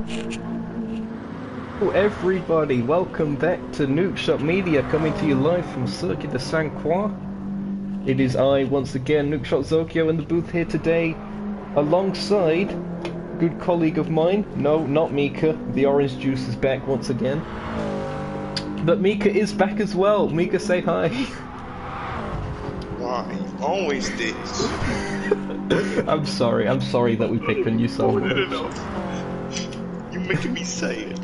Hello everybody, welcome back to Nukeshot Media, coming to you live from Circuit de Saint Croix. It is I, once again, Nukeshot Zokeo, in the booth here today, alongside a good colleague of mine. No, not Mika, the orange juice is back once again. But Mika is back as well. Mika, say hi. Why? Always this. I'm sorry that we picked on you so much. No. You're making me say it.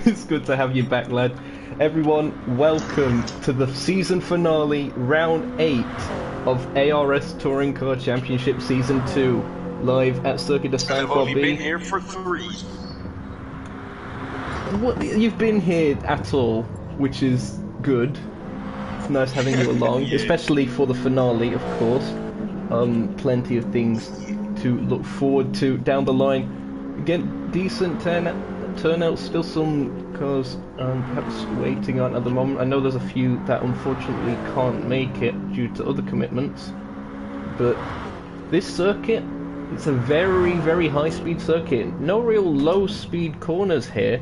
It's good to have you back, lad. Everyone, welcome to the season finale, round 8 of ARS Touring Car Championship Season 2, live at Circuit de Saint Croix. I've only been here for 3. What, you've been here at all, which is good. It's nice having you along, Yeah. especially for the finale, of course. Plenty of things to look forward to down the line. Again, decent turnout, still some cars perhaps waiting on at the moment. I know there's a few that unfortunately can't make it due to other commitments, but this circuit, it's a very, very high-speed circuit. No real low-speed corners here.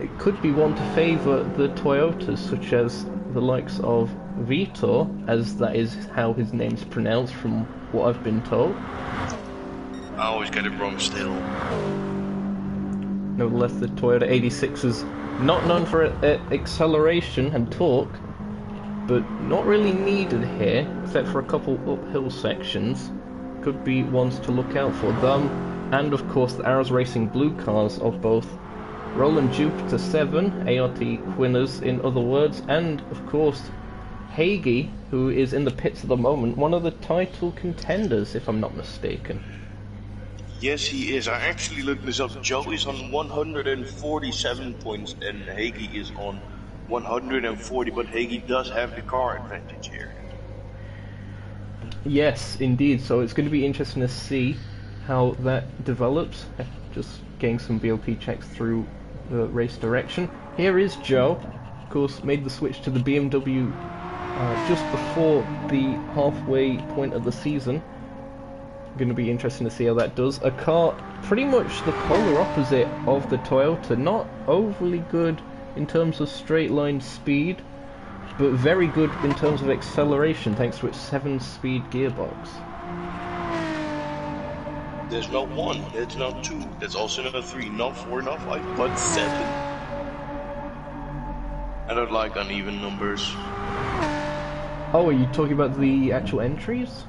It could be one to favour the Toyotas, such as the likes of Vitor, as that is how his name's pronounced from what I've been told. I always get it wrong still. Nevertheless, the Toyota 86 is not known for acceleration and torque, but not really needed here, except for a couple uphill sections. Could be ones to look out for them, and of course the ARS Racing Blue cars of both Roland Jupiter 7, ART winners in other words, and of course Hagee, who is in the pits at the moment, one of the title contenders, if I'm not mistaken. Yes, he is. I actually looked this up. Joe is on 147 points and Hagee is on 140, but Hagee does have the car advantage here. Yes, indeed. So it's going to be interesting to see how that develops. Just getting some BLP checks through the race direction. Here is Joe. Of course, made the switch to the BMW just before the halfway point of the season. Going to be interesting to see how that does. A car pretty much the polar opposite of the Toyota. Not overly good in terms of straight line speed, but very good in terms of acceleration thanks to its 7-speed gearbox. There's not 1, there's not 2, there's also not 3, not 4, not 5, but 7. I don't like uneven numbers. Oh, are you talking about the actual entries?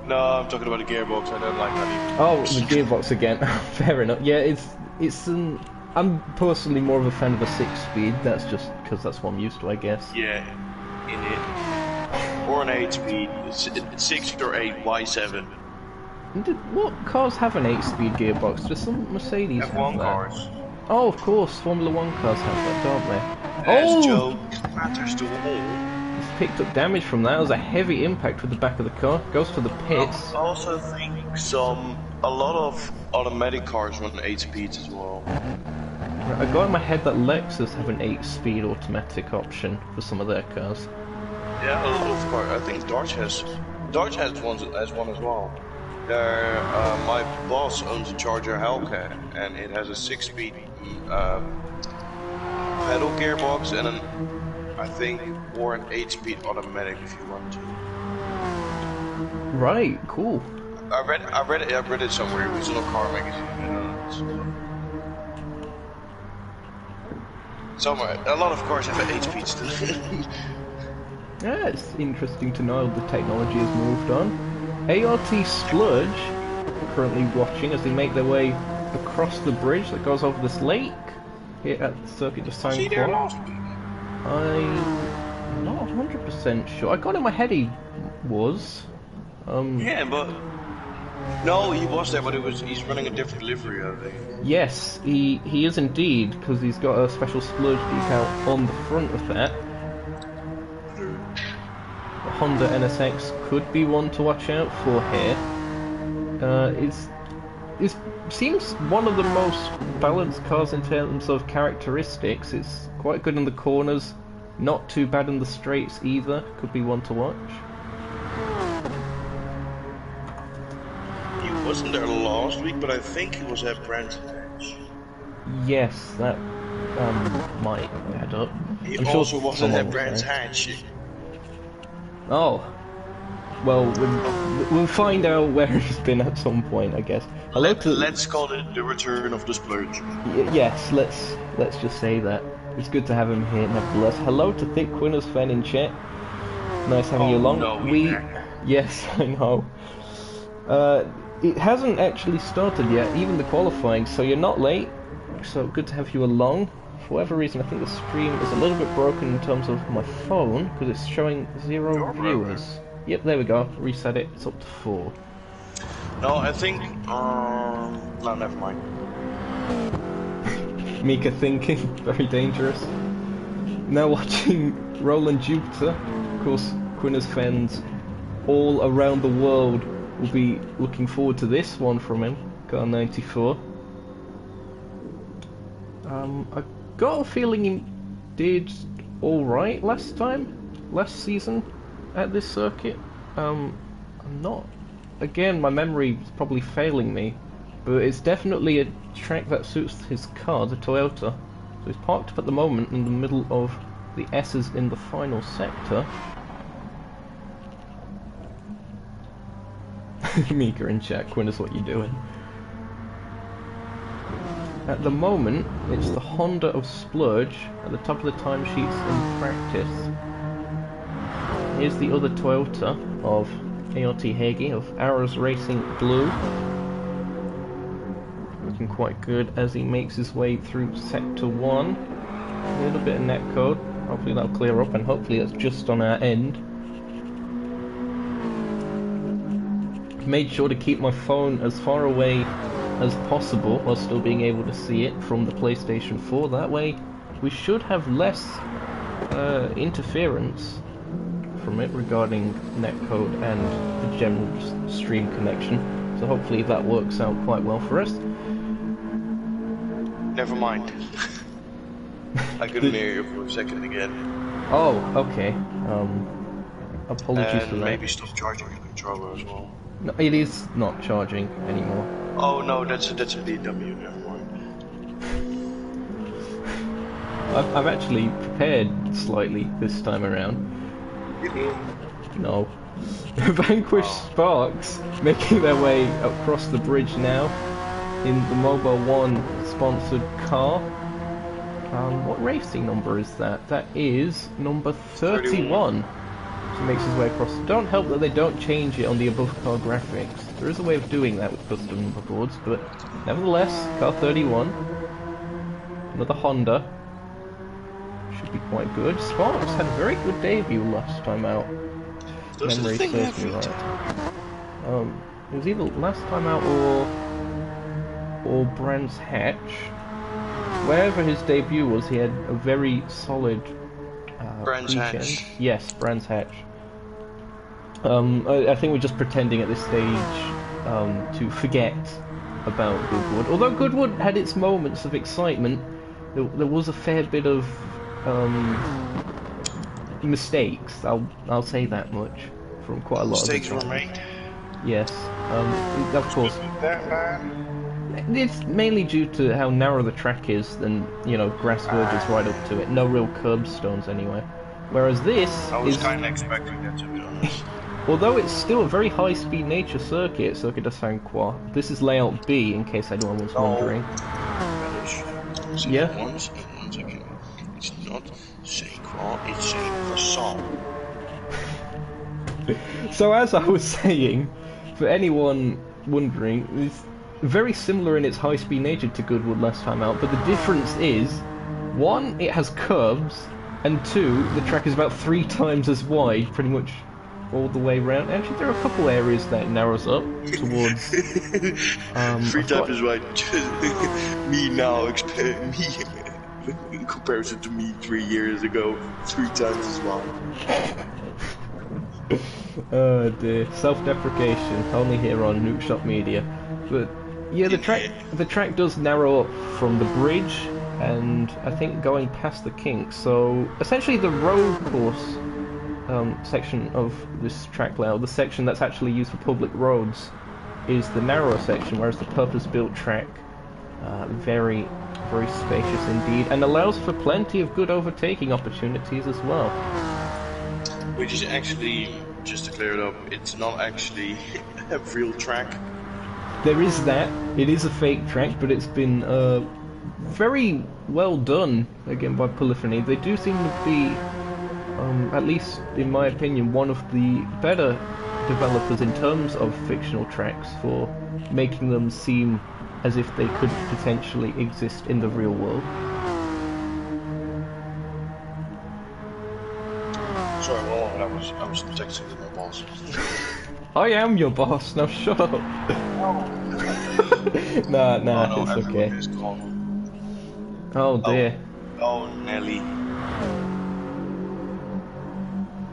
No, I'm talking about the gearbox. I don't like uneven Oh, numbers. the gearbox again. Fair enough. Yeah, it's an. I'm personally more of a fan of a 6-speed. That's just because that's what I'm used to, I guess. Yeah, in it. Or an 8-speed, 6 or 8, why 7? What cars have an 8-speed gearbox? Just some Mercedes have F1 that. cars. Oh, of course, Formula 1 cars have that, don't they? As Oh! Joe clatters to a hole. He's picked up damage from that. It was a heavy impact with the back of the car. Goes to the pits. I also think a lot of automatic cars run 8 speeds as well. I got in my head that Lexus have an 8-speed automatic option for some of their cars. Yeah, a lot of cars. I think Dodge has one as well. My boss owns a Charger Hellcat, and it has a 6-speed pedal gearbox and I think, or an 8-speed automatic if you want to. Right, cool. I read it somewhere. It was in a car magazine. Somewhere, a lot of cars have an 8-speed still. Yeah, it's interesting to know the technology has moved on. ART Splurge currently watching as they make their way across the bridge that goes over this lake here at the Circuit de Saint Was he there Croix. last week? I'm not 100% sure. I got in my head he was. Yeah, but no, he was there, but he's running a different livery, I think. Yes, he is indeed, because he's got a special splurge decal on the front of that. The Honda NSX could be one to watch out for here. It seems one of the most balanced cars in terms of characteristics. It's quite good in the corners, not too bad in the straights either. Could be one to watch. He wasn't there last week, but I think he was at Brands Hatch. Yes, that might add up. He I'm sure also wasn't someone at will Brands say. Hatch. Oh, well, we'll find out where he's been at some point, I guess. Hello to... Let's call it the return of the splurge. Yes, let's just say that. It's good to have him here, nevertheless. Hello to Thick Quinners fan in chat. Nice having you Oh along. no, we back. Yes, I know. It hasn't actually started yet, even the qualifying, so you're not late. So good to have you along. For whatever reason, I think the stream is a little bit broken in terms of my phone, because it's showing 0 viewers. Yep, there we go. Reset it. It's up to 4. No, I think. No, never mind. Mika thinking, very dangerous. Now watching Roland Jupiter. Of course, Quinners fans all around the world will be looking forward to this one from him. Car 94. I got a feeling he did alright last season at this circuit. I'm not... Again, my memory is probably failing me, but it's definitely a track that suits his car, the Toyota. So he's parked up at the moment in the middle of the S's in the final sector. Mika in chat, Quinners, what you doing? At the moment, it's the Honda of Splurge at the top of the timesheets in practice. Here's the other Toyota of ART Hagi of ARS Racing Blue. Looking quite good as he makes his way through Sector 1. A little bit of netcode. Hopefully that'll clear up, and hopefully that's just on our end. Made sure to keep my phone as far away as possible while still being able to see it from the PlayStation 4. That way we should have less interference from it regarding netcode and the general stream connection. So hopefully that works out quite well for us. Never mind. I couldn't hear you for a second again. Oh, okay. Apologies for that. Maybe stop charging the controller as well. No, it is not charging anymore. Oh no, that's a BMW. Never mind. I've actually prepared slightly this time around. No. Vanquish Sparks making their way across the bridge now in the Mobile One sponsored car. What racing number is that? That is number 31. So he makes his way across. Don't help that they don't change it on the above car graphics. There is a way of doing that with custom number boards, but nevertheless, car 31. Another Honda. Should be quite good. Sparks had a very good debut last time out. Memory serves me right. It was either last time out or Brands Hatch. Wherever his debut was, he had a very solid Brands Hatch. Yes, Brands Hatch. I think we're just pretending at this stage to forget about Goodwood. Although Goodwood had its moments of excitement, there was a fair bit of mistakes. I'll say that much from quite a lot. Mistakes were made. Yes, of course. That bad? It's mainly due to how narrow the track is, and you know, grass verges right up to it. No real curbstones anyway. Whereas this I was is, kind of expecting that, to be honest. although it's still a very high-speed nature circuit, Circuit de Saint-Croix. This is layout B, in case anyone was wondering. Yeah. One second. It's not Saint Croix, it's Saint Croissant. So as I was saying, for anyone wondering, it's very similar in its high-speed nature to Goodwood last time out, but the difference is, one, it has curves, and two, the track is about 3 times as wide, pretty much all the way around. Actually, there are a couple areas that it narrows up towards... 3 times as wide. Me now, me in comparison to me 3 years ago, 3 times as wide. Oh dear, self-deprecation, only here on Nukeshot Media. But yeah, the track does narrow up from the bridge, and I think going past the kinks. So essentially, the road course section of this track layout, the section that's actually used for public roads, is the narrower section, whereas the purpose-built track Very, very spacious indeed, and allows for plenty of good overtaking opportunities as well. Which is actually, just to clear it up, it's not actually a real track. There is that. It is a fake track, but it's been very well done, again, by Polyphony. They do seem to be, at least in my opinion, one of the better developers in terms of fictional tracks for making them seem as if they could potentially exist in the real world. Sorry, one moment, I was texting with my boss. I am your boss, now shut up. Nah, No, it's everyone okay. is gone. Oh dear. Oh, Nelly.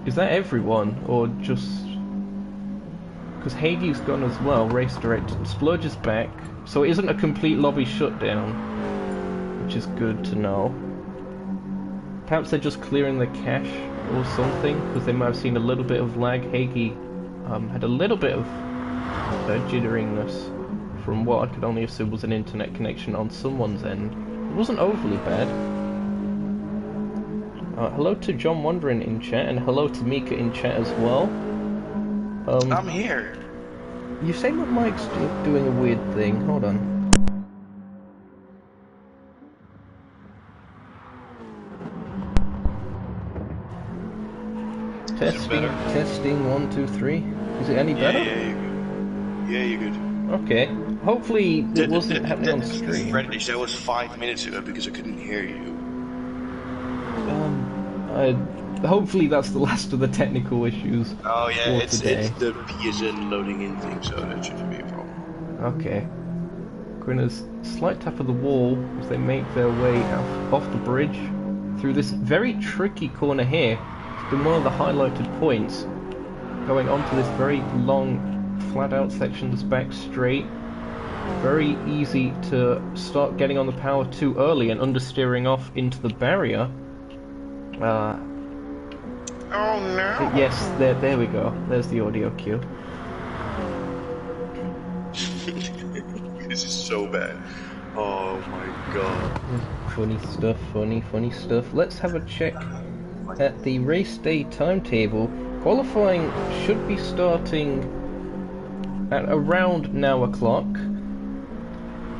Is that everyone, or just... Because Hagee's gone as well, race director. Splurge is back, so it isn't a complete lobby shutdown, which is good to know. Perhaps they're just clearing the cache or something, because they might have seen a little bit of lag. Hagee had a little bit of jitteriness from what I could only assume was an internet connection on someone's end. It wasn't overly bad. Hello to John Wandering in chat, and hello to Mika in chat as well. I'm here. You say my mic's doing a weird thing. Hold on. Testing, 1, 2, 3. Is it any better? Yeah, you're good. Okay. Hopefully it wasn't happening on stream. Reddish, that was 5 minutes ago because I couldn't hear you. Hopefully that's the last of the technical issues. Oh yeah, for it's the PSN loading in thing, so that shouldn't be a problem. Okay. Gwynner's slight tap of the wall as they make their way off the bridge through this very tricky corner here. It's been one of the highlighted points, going onto this very long, flat-out section that's back straight. Very easy to start getting on the power too early and understeering off into the barrier. Oh no! Yes, there we go. There's the audio cue. This is so bad. Oh my god. Funny stuff, funny stuff. Let's have a check at the race day timetable. Qualifying should be starting at around now o'clock.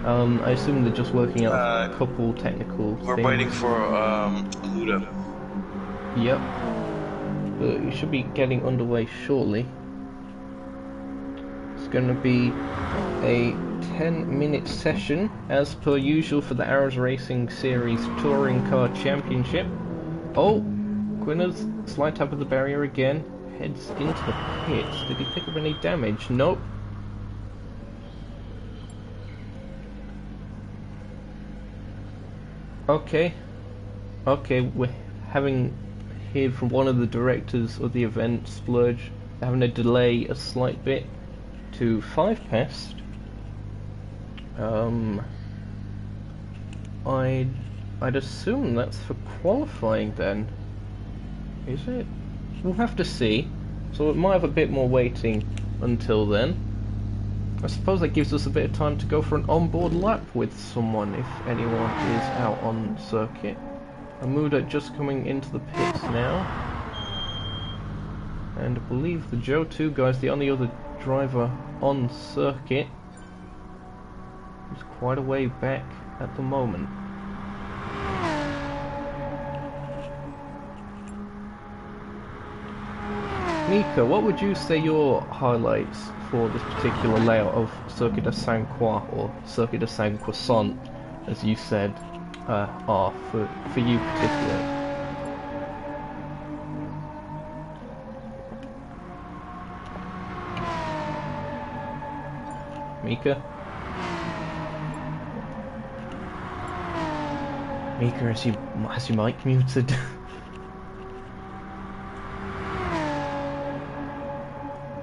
I assume they're just working out a couple technical things. We're waiting for Luda. Yep. But we should be getting underway shortly. It's going to be a 10-minute session, as per usual for the ARS Racing Series Touring Car Championship. Oh, Gwynner's slight tap of the barrier again. Heads into the pits. Did he pick up any damage? Nope. Okay, we're having heard from one of the directors of the event, Splurge, having a delay a slight bit to 5 past. I'd assume that's for qualifying then. Is it? We'll have to see. So it might have a bit more waiting until then. I suppose that gives us a bit of time to go for an onboard lap with someone if anyone is out on circuit. Amuda just coming into the pits now. And I believe the Joe 2 guy's the only other driver on circuit. He's quite a way back at the moment. Mika, what would you say your highlights for this particular layout of Circuit de Saint-Croix, or Circuit de Saint-Croissant, as you said, are for you particularly? Mika? Mika, has your mic muted?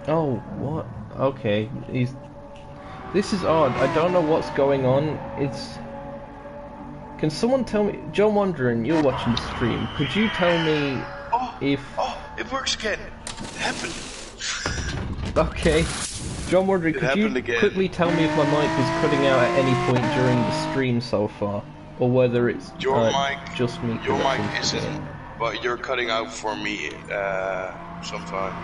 Oh, what? Okay, this is odd. I don't know what's going on. Can someone tell me? John Wandering, you're watching the stream. Could you tell me if... Oh, it works again. It happened. Okay. John wondering, could you again. quickly tell me if my mic was cutting out at any point during the stream so far, or whether it's Your mic, just me? your mic connecting to isn't, but you're cutting out for me sometimes.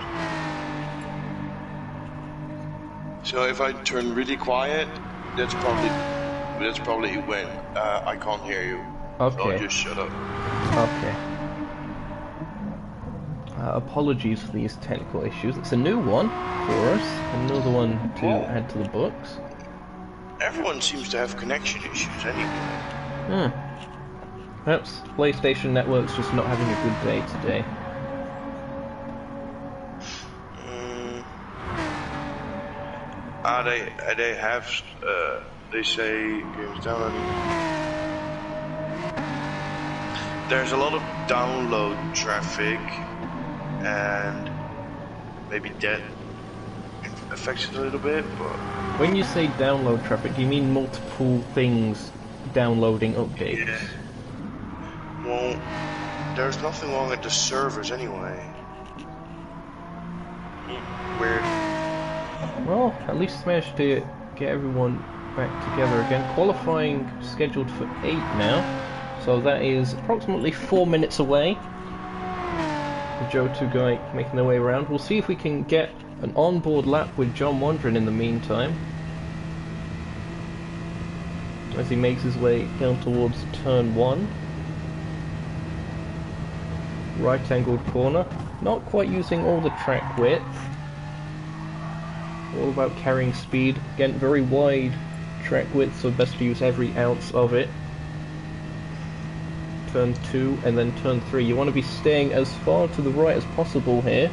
So if I turn really quiet, that's probably when I can't hear you. Okay. So just shut up. Okay. Apologies for these technical issues. It's a new one for us. Another one to add to the books. Everyone seems to have connection issues anyway. Perhaps PlayStation Network's just not having a good day today. They have, they say, games downloading. There's a lot of download traffic, and maybe that affects it a little bit, but... When you say download traffic, do you mean multiple things downloading updates? Yeah. Well, there's nothing wrong with the servers anyway. Weird. Well, at least managed to get everyone back together again. Qualifying scheduled for 8 now, so that is approximately 4 minutes away. The Joe2 guy making their way around. We'll see if we can get an onboard lap with John wandering in the meantime, as he makes his way down towards turn 1. Right angled corner, not quite using all the track width. All about carrying speed. Again, very wide track width, so best to use every ounce of it. Turn 2 and then turn 3. You want to be staying as far to the right as possible here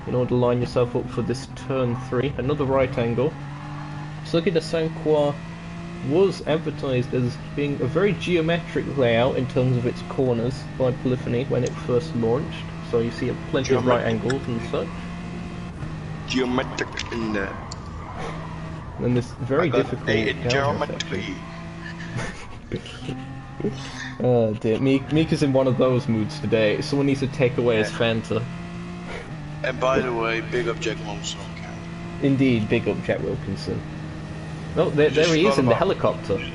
in order to line yourself up for this turn 3. Another right angle. Circuit de Saint-Croix was advertised as being a very geometric layout in terms of its corners by Polyphony when it first launched. So you see plenty of right angles and such. Geometric in there. And this very difficult geometry. Oh dear, Mika's in one of those moods today. Someone needs to take away his Fanta. And by the way, big up Jack Wilkinson. Indeed, big up Jack Wilkinson. Oh, there he is in the helicopter. You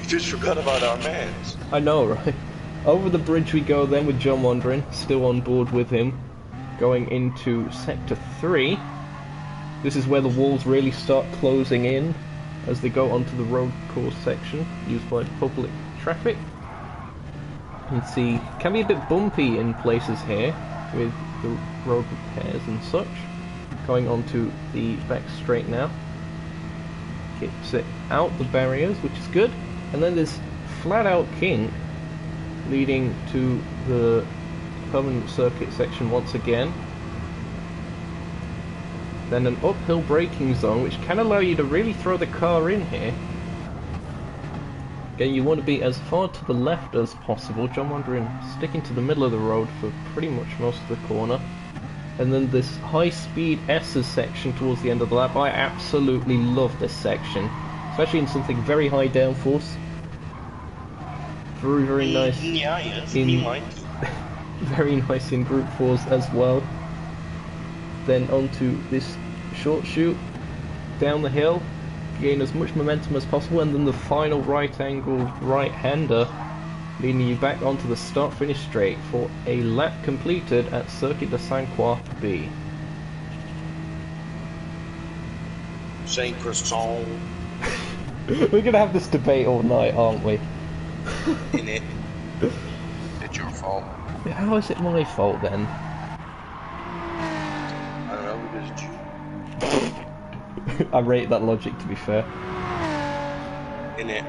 just forgot about our mans. I know, right? Over the bridge we go then with John wandering, still on board with him, going into Sector 3. This is where the walls really start closing in as they go onto the road course section used by public traffic. You can see, can be a bit bumpy in places here with the road repairs and such. Going onto the back straight now. Keeps it out the barriers, which is good. And then there's flat out kink leading to the permanent circuit section once again. Then an uphill braking zone, which can allow you to really throw the car in here. Again, you want to be as far to the left as possible. John wandering, sticking to the middle of the road for pretty much most of the corner. And then this high-speed S's section towards the end of the lap. I absolutely love this section, especially in something very high downforce. Very, very nice. Yeah, yes, very nice in Group 4s as well. Then onto this short shoot down the hill, gain as much momentum as possible, and then the final right angle right-hander leading you back onto the start-finish straight for a lap completed at Circuit de Saint-Croix B. Saint Croissant. We're gonna have this debate all night, aren't we? In it. It's your fault. How is it my fault then? I don't know, because it's you. I rate that logic, to be fair. In it.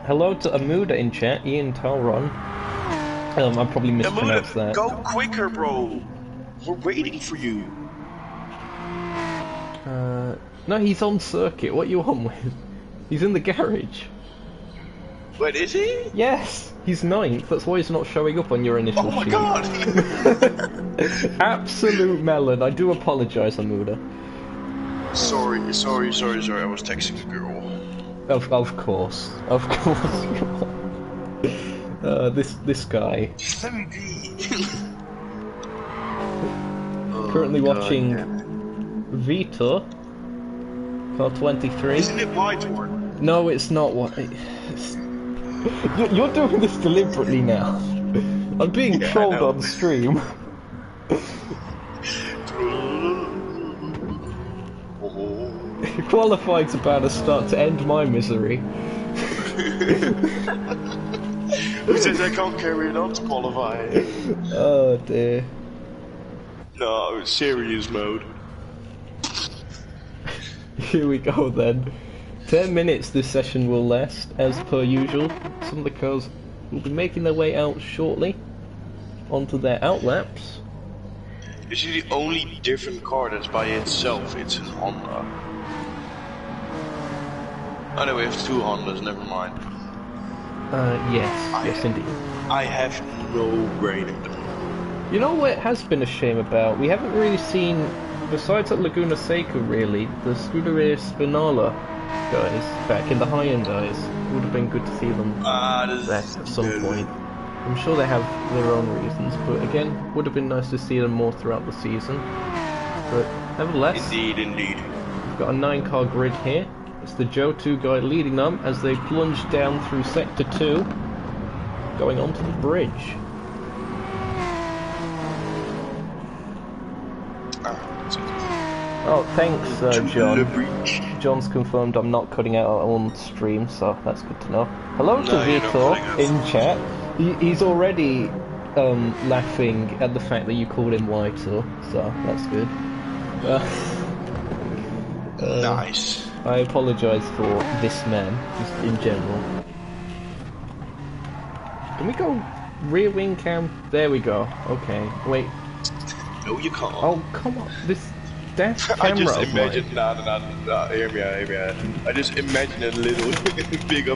Hello to Amuda in chat, Ian Talron. I probably mispronounced that. Go quicker, bro! We're waiting for you. No, he's on circuit. What are you on with? He's in the garage. Wait, is he? Yes, he's 9th. That's why he's not showing up on your initial Oh my sheet. god! Absolute melon. I do apologise, Amuda. Sorry. I was texting a girl. Of course. This guy. Currently watching Vitor. Car 23. Isn't it Vitor? No, it's not what. You're doing this deliberately now. I'm being trolled on stream. Qualifying's about to start to end my misery. Who says I can't carry it on to qualify? Oh dear. No, serious mode. Here we go then. 10 minutes this session will last, as per usual. Some of the cars will be making their way out shortly onto their outlaps. This is the only different car that's by itself. It's a Honda. Oh no, we have two Hondas, never mind. Yes indeed. I have no brain at the moment. You know what has been a shame about? We haven't really seen, besides at Laguna Seca really, the Scuderia Spinala guys back in the high-end guys. It would have been good to see them back at some point. I'm sure they have their own reasons, but again, would have been nice to see them more throughout the season. But nevertheless, Indeed. we've got a 9-car grid here. It's the Joe 2 guy leading them as they plunge down through Sector 2, going onto the bridge. Oh, thanks, John. John's confirmed I'm not cutting out on stream, so that's good to know. Hello to Vitor in chat. He's already laughing at the fact that you called him Whiter, so that's good. Nice. I apologise for this man, just in general. Can we go rear wing cam? There we go. Okay, wait. No, you can't. Oh, come on. This dash camera. I just imagine, no, hear me out. I just imagine a little, big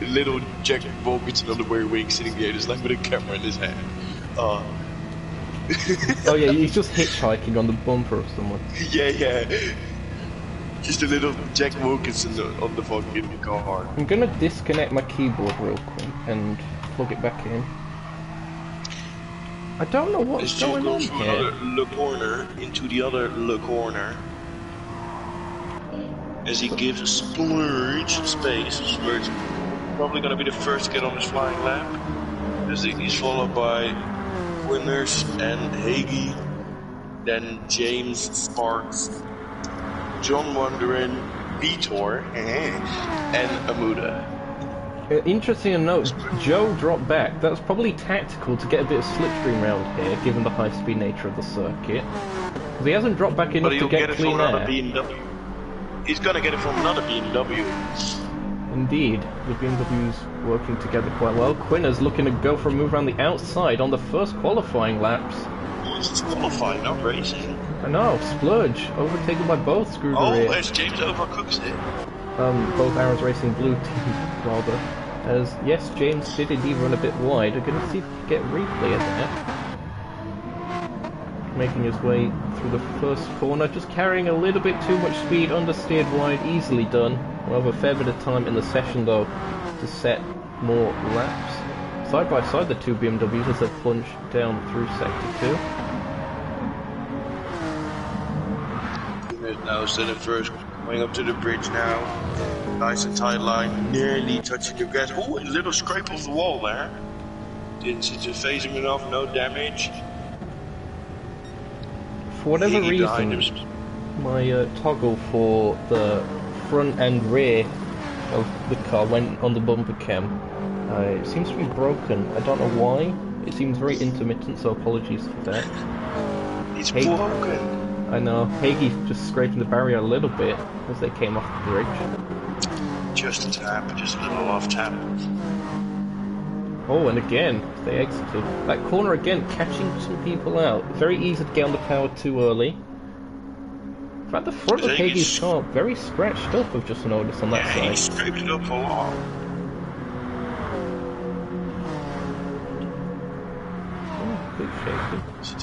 little Jack Wilkinson on the rear wing sitting there just like with a camera in his hand. Oh yeah, he's just hitchhiking on the bumper of someone. Yeah. Just a little Jack Wilkinson on the fucking car. I'm gonna disconnect my keyboard real quick and plug it back in. I don't know what's going on here. Another Le Corner into the other Le Corner. As he gives Splurge space. Splurge probably gonna be the first to get on his flying lap. As he's followed by Winners and Hagee. Then James Sparks, John Wondering, Vitor, and Amuda. Interesting to note, Joe dropped back. That's probably tactical to get a bit of slipstream around here, given the high-speed nature of the circuit. Because he hasn't dropped back enough to get clean air. He's gonna get it from another BMW. Indeed, the BMW's working together quite well. Quinner's looking to go for a move around the outside on the first qualifying laps. It's qualifying, not racing. I know, Splurge, overtaken by both Scuderia. Oh, as James overcooks it. Both ARS Racing Blue teams, rather. As, yes, James did indeed run a bit wide. We're going to see if we can get a replay of that. Making his way through the first corner, just carrying a little bit too much speed, understeered wide, easily done. We'll have a fair bit of time in the session, though, to set more laps. Side by side, the two BMWs as they plunge down through Sector 2. Now still in first, going up to the bridge now. Nice and tight line, nearly touching the gas. Oh, a little scrape off the wall there. Didn't seem to phase him enough, no damage. For whatever reason, my toggle for the front and rear of the car went on the bumper cam. It seems to be broken. I don't know why. It seems very intermittent, so apologies for that. It's broken. I know. Hagee just scraping the barrier a little bit as they came off the bridge. Just a tap, just a little off tap. Oh, and again, they exited. That corner again, catching some people out. Very easy to get on the power too early. In fact, the front of Hagee's car very scratched up, I've just noticed on that side. He scraped it up a lot.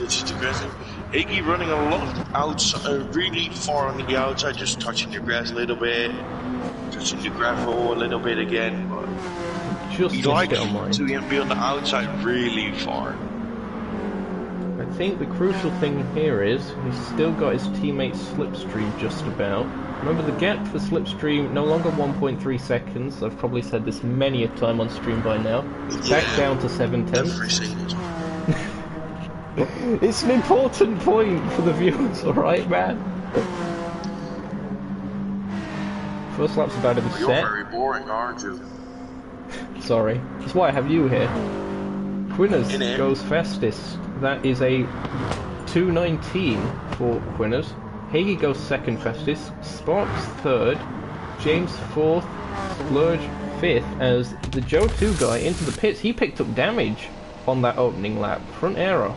It's aggressive. Hagee running a lot outside, really far on the outside, just touching the grass a little bit, touching the gravel a little bit again. But just he likes to be on the outside really far. I think the crucial thing here is he's still got his teammate's slipstream just about. Remember, the gap for slipstream no longer 1.3 seconds. I've probably said this many a time on stream by now. It's back down to 7/10. Every single time. It's an important point for the viewers, alright, man? First lap's about to be You're set. very boring, aren't you? Sorry. That's why I have you here. Quinners goes fastest. That is a 2:19 for Quinners. Hagee goes second fastest. Sparks third. James fourth. Splurge fifth. As the Joe 2 guy into the pits, he picked up damage on that opening lap. Front aero.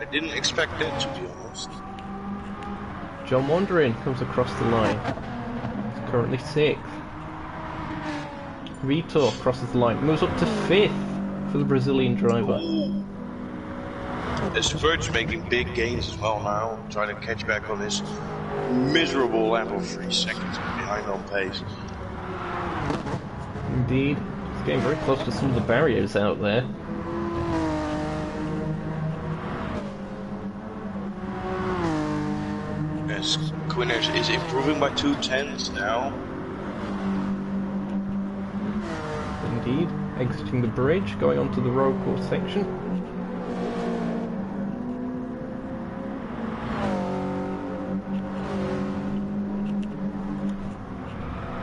I didn't expect it, to be honest. John Wandering comes across the line. He's currently sixth. Vitor crosses the line, moves up to fifth for the Brazilian driver. This Verge making big gains as well now, trying to catch back on his miserable lap of 3 seconds behind on pace. Indeed, he's getting very close to some of the barriers out there. As Quinners is improving by 2/10 now. Indeed, exiting the bridge, going onto the road course section.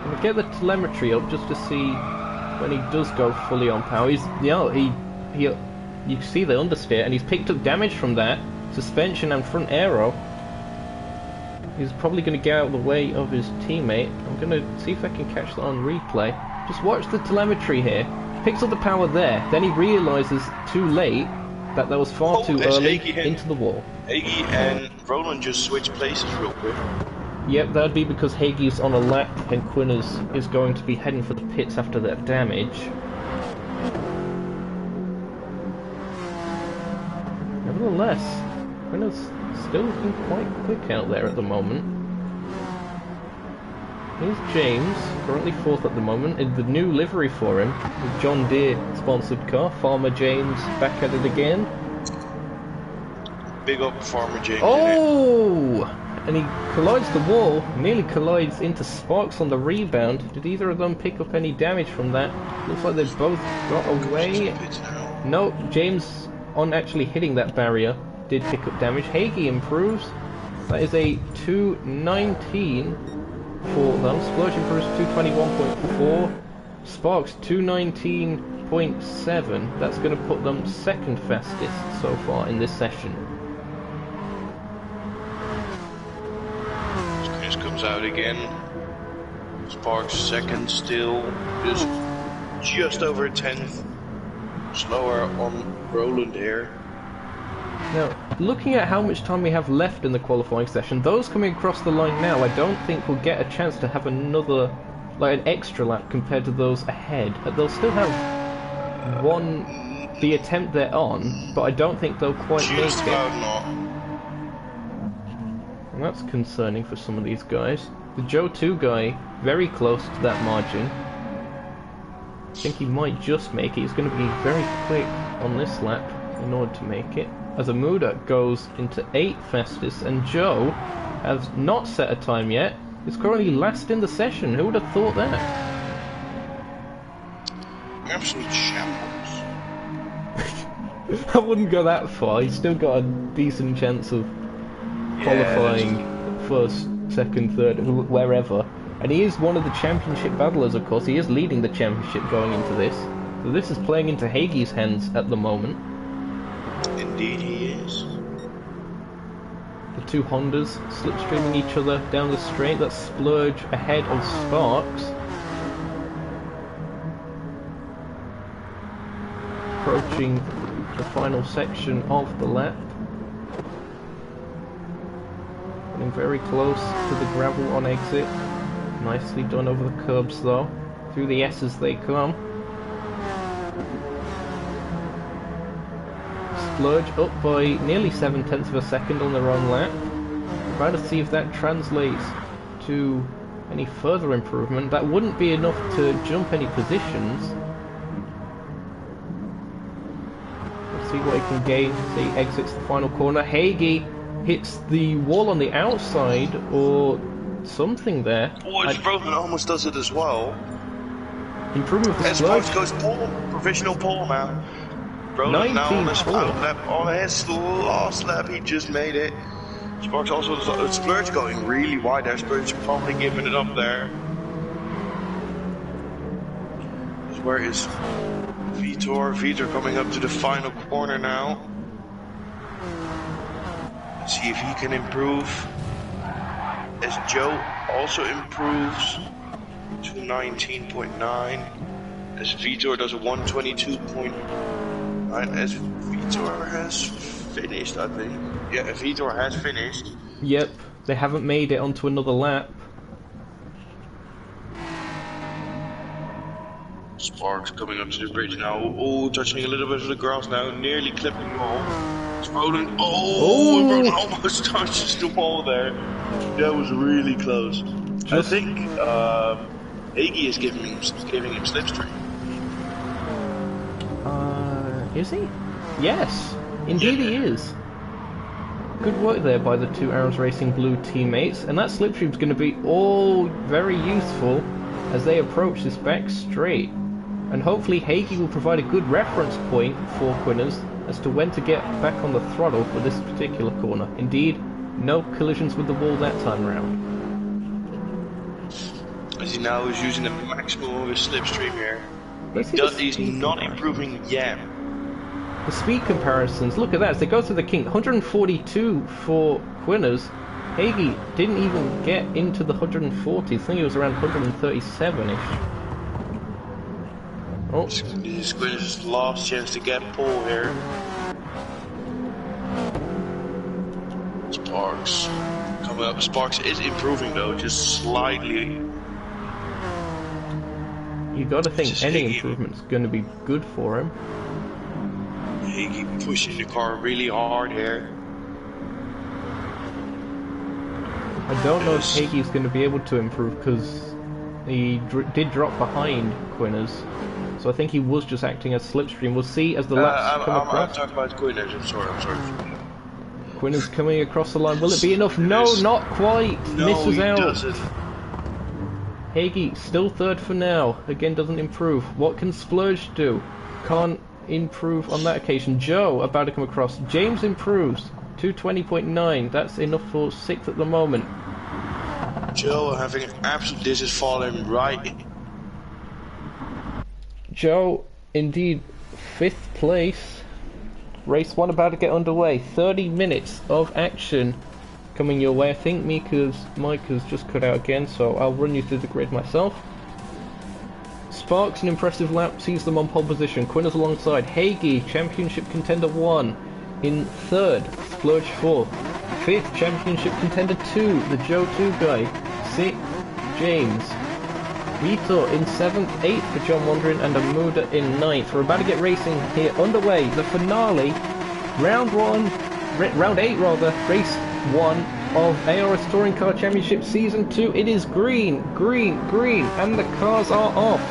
We'll get the telemetry up just to see when he does go fully on power. He's, you know, you can see the understeer, and he's picked up damage from that suspension and front aero. He's probably going to get out of the way of his teammate. I'm going to see if I can catch that on replay. Just watch the telemetry here. Picks up the power there, then he realises too late that was far too early into the wall. Hagee and Roland just switched places real quick. Yep, that'd be because Hagee's on a lap and Quinners is going to be heading for the pits after that damage. Nevertheless, Quinners still looking quite quick out there at the moment. Here's James, currently fourth at the moment, in the new livery for him, the John Deere sponsored car. Farmer James back at it again. Big up Farmer James. Oh! And he collides the wall, nearly collides into Sparks on the rebound. Did either of them pick up any damage from that? Looks like they've both got away. No, James, on actually hitting that barrier, did pick up damage. Hagee improves. That is a 2:19 for them. Splurge improves 2:21.4. Sparks 2:19.7. That's going to put them second fastest so far in this session. Chris comes out again. Sparks second still, just over 10th. Slower on Roland here. Now, looking at how much time we have left in the qualifying session, those coming across the line now, I don't think will get a chance to have another, like an extra lap compared to those ahead. They'll still have the attempt they're on, but I don't think they'll quite make it. And that's concerning for some of these guys. The Joe 2 guy, very close to that margin. I think he might just make it. He's going to be very quick on this lap in order to make it. As Amuda goes into 8th fastest, and Joe has not set a time yet. Is currently last in the session. Who would have thought that? Absolute shambles. I wouldn't go that far. He's still got a decent chance of qualifying first, second, third, wherever. And he is one of the championship battlers, of course. He is leading the championship going into this. So this is playing into Hagee's hands at the moment. Indeed he is. The two Hondas slipstreaming each other down the straight. That's Splurge ahead of Sparks. Approaching the final section of the lap. Getting very close to the gravel on exit. Nicely done over the curbs though. Through the S's they come. Splurge up by nearly 7/10 of a second on their own lap. Try to see if that translates to any further improvement. That wouldn't be enough to jump any positions. see what he can gain as he exits the final corner. Hagee hits the wall on the outside, or something there. Oh, it's Broden almost does it as well. Improvement for As Splurge. goes pole, provisional pole now. Broden now on his final lap, on his last lap, he just made it. Sparks also, Splurge going really wide there. Splurge probably giving it up there. Where is Vitor? Vitor coming up to the final corner now. Let's see if he can improve. As Joe also improves to 19.9. As Vitor does a 122.9. As Vitor has finished, I think. Yeah, Vitor has finished. Yep, they haven't made it onto another lap. Sparks coming up to the bridge now. Oh, touching a little bit of the grass now, nearly clipping the wall. It's Broden. Broden almost touches the wall there. That was really close. I think Hagee is giving him slipstream. Is he? Yes, indeed he is. Good work there by the two ARS Racing Blue teammates, and that slipstream is going to be all very useful as they approach this back straight. And hopefully Hagee will provide a good reference point for Quinners as to when to get back on the throttle for this particular corner. Indeed, no collisions with the wall that time around. As he now is using the maximum of his slipstream here. He's not improving yet. The speed comparisons, look at that, as they go to the king, 142 for Quinners. Hagee didn't even get into the 140s, I think it was around 137-ish. Oh. This is Quinners' last chance to get pole here. Sparks coming up. Sparks is improving though, just slightly. You gotta think any improvement's gonna be good for him. Hagee pushing the car really hard here. I don't know if Hagee's going to be able to improve because he did drop behind Quinners, so I think he was just acting as slipstream. We'll see as the laps come across. I'm talking about Quinners, I'm sorry. Quinners coming across the line. Will it be enough? No, not quite. No, misses out. Doesn't. Hagee still third for now. Again, doesn't improve. What can Splurge do? Can't improve on that occasion. Joe about to come across. James improves. 220.9. That's enough for 6th at the moment. Joe having an absolute... This is falling right. Joe, indeed, 5th place. Race 1 about to get underway. 30 minutes of action coming your way. I think Mika's mic has just cut out again, so I'll run you through the grid myself. Sparks, an impressive lap, sees them on pole position. Quinners alongside. Hagee, championship contender 1. In 3rd, Splurge 4th. 5th, championship contender 2, the Joe 2 guy. 6th, James. Vitor in 7th, 8th for John Wandering, and Amuda in 9th. We're about to get racing here underway. The finale, round 8 rather, race 1 of ARS Touring Car Championship Season 2. It is green, and the cars are off.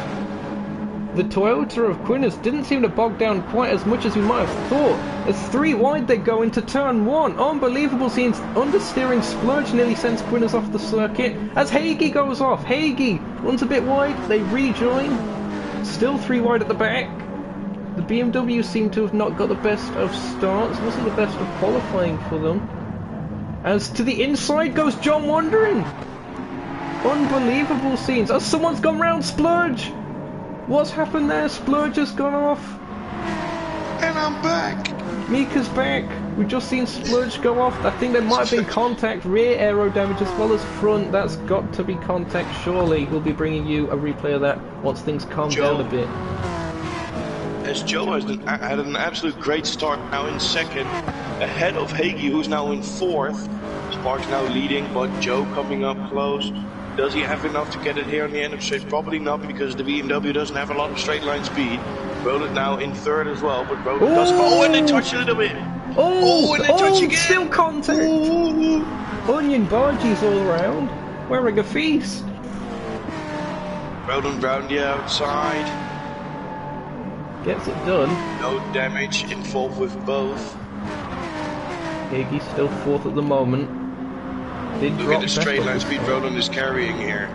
The Toyota of Quinners didn't seem to bog down quite as much as we might have thought. As 3 wide they go into turn 1. Unbelievable scenes. Understeering Splurge nearly sends Quinners off the circuit. As Hagee goes off. Hagee runs a bit wide. They rejoin. Still 3 wide at the back. The BMW seem to have not got the best of starts. Wasn't the best of qualifying for them. As to the inside goes John Wandering. Unbelievable scenes. As someone's gone round Splurge. What's happened there? Splurge has gone off. And I'm back. Mika's back. We've just seen Splurge go off. I think there might have been contact, rear aero damage as well as front. That's got to be contact, surely. We'll be bringing you a replay of that once things calm down a bit. As Joe has had an absolute great start now in 2nd, ahead of Hagee, who's now in 4th. Sparks now leading, but Joe coming up close. Does he have enough to get it here on the end of the straight? Probably not, because the BMW doesn't have a lot of straight line speed. Broden now in 3rd as well, but Broden does... Oh, and they touch a little bit! And they touch again! Still contact! Onion barges all around, wearing a feast. Broden round the outside. Gets it done. No damage involved with both. Higgy's still fourth at the moment. Did Look drop at the straight back line up speed before. Roland is carrying here.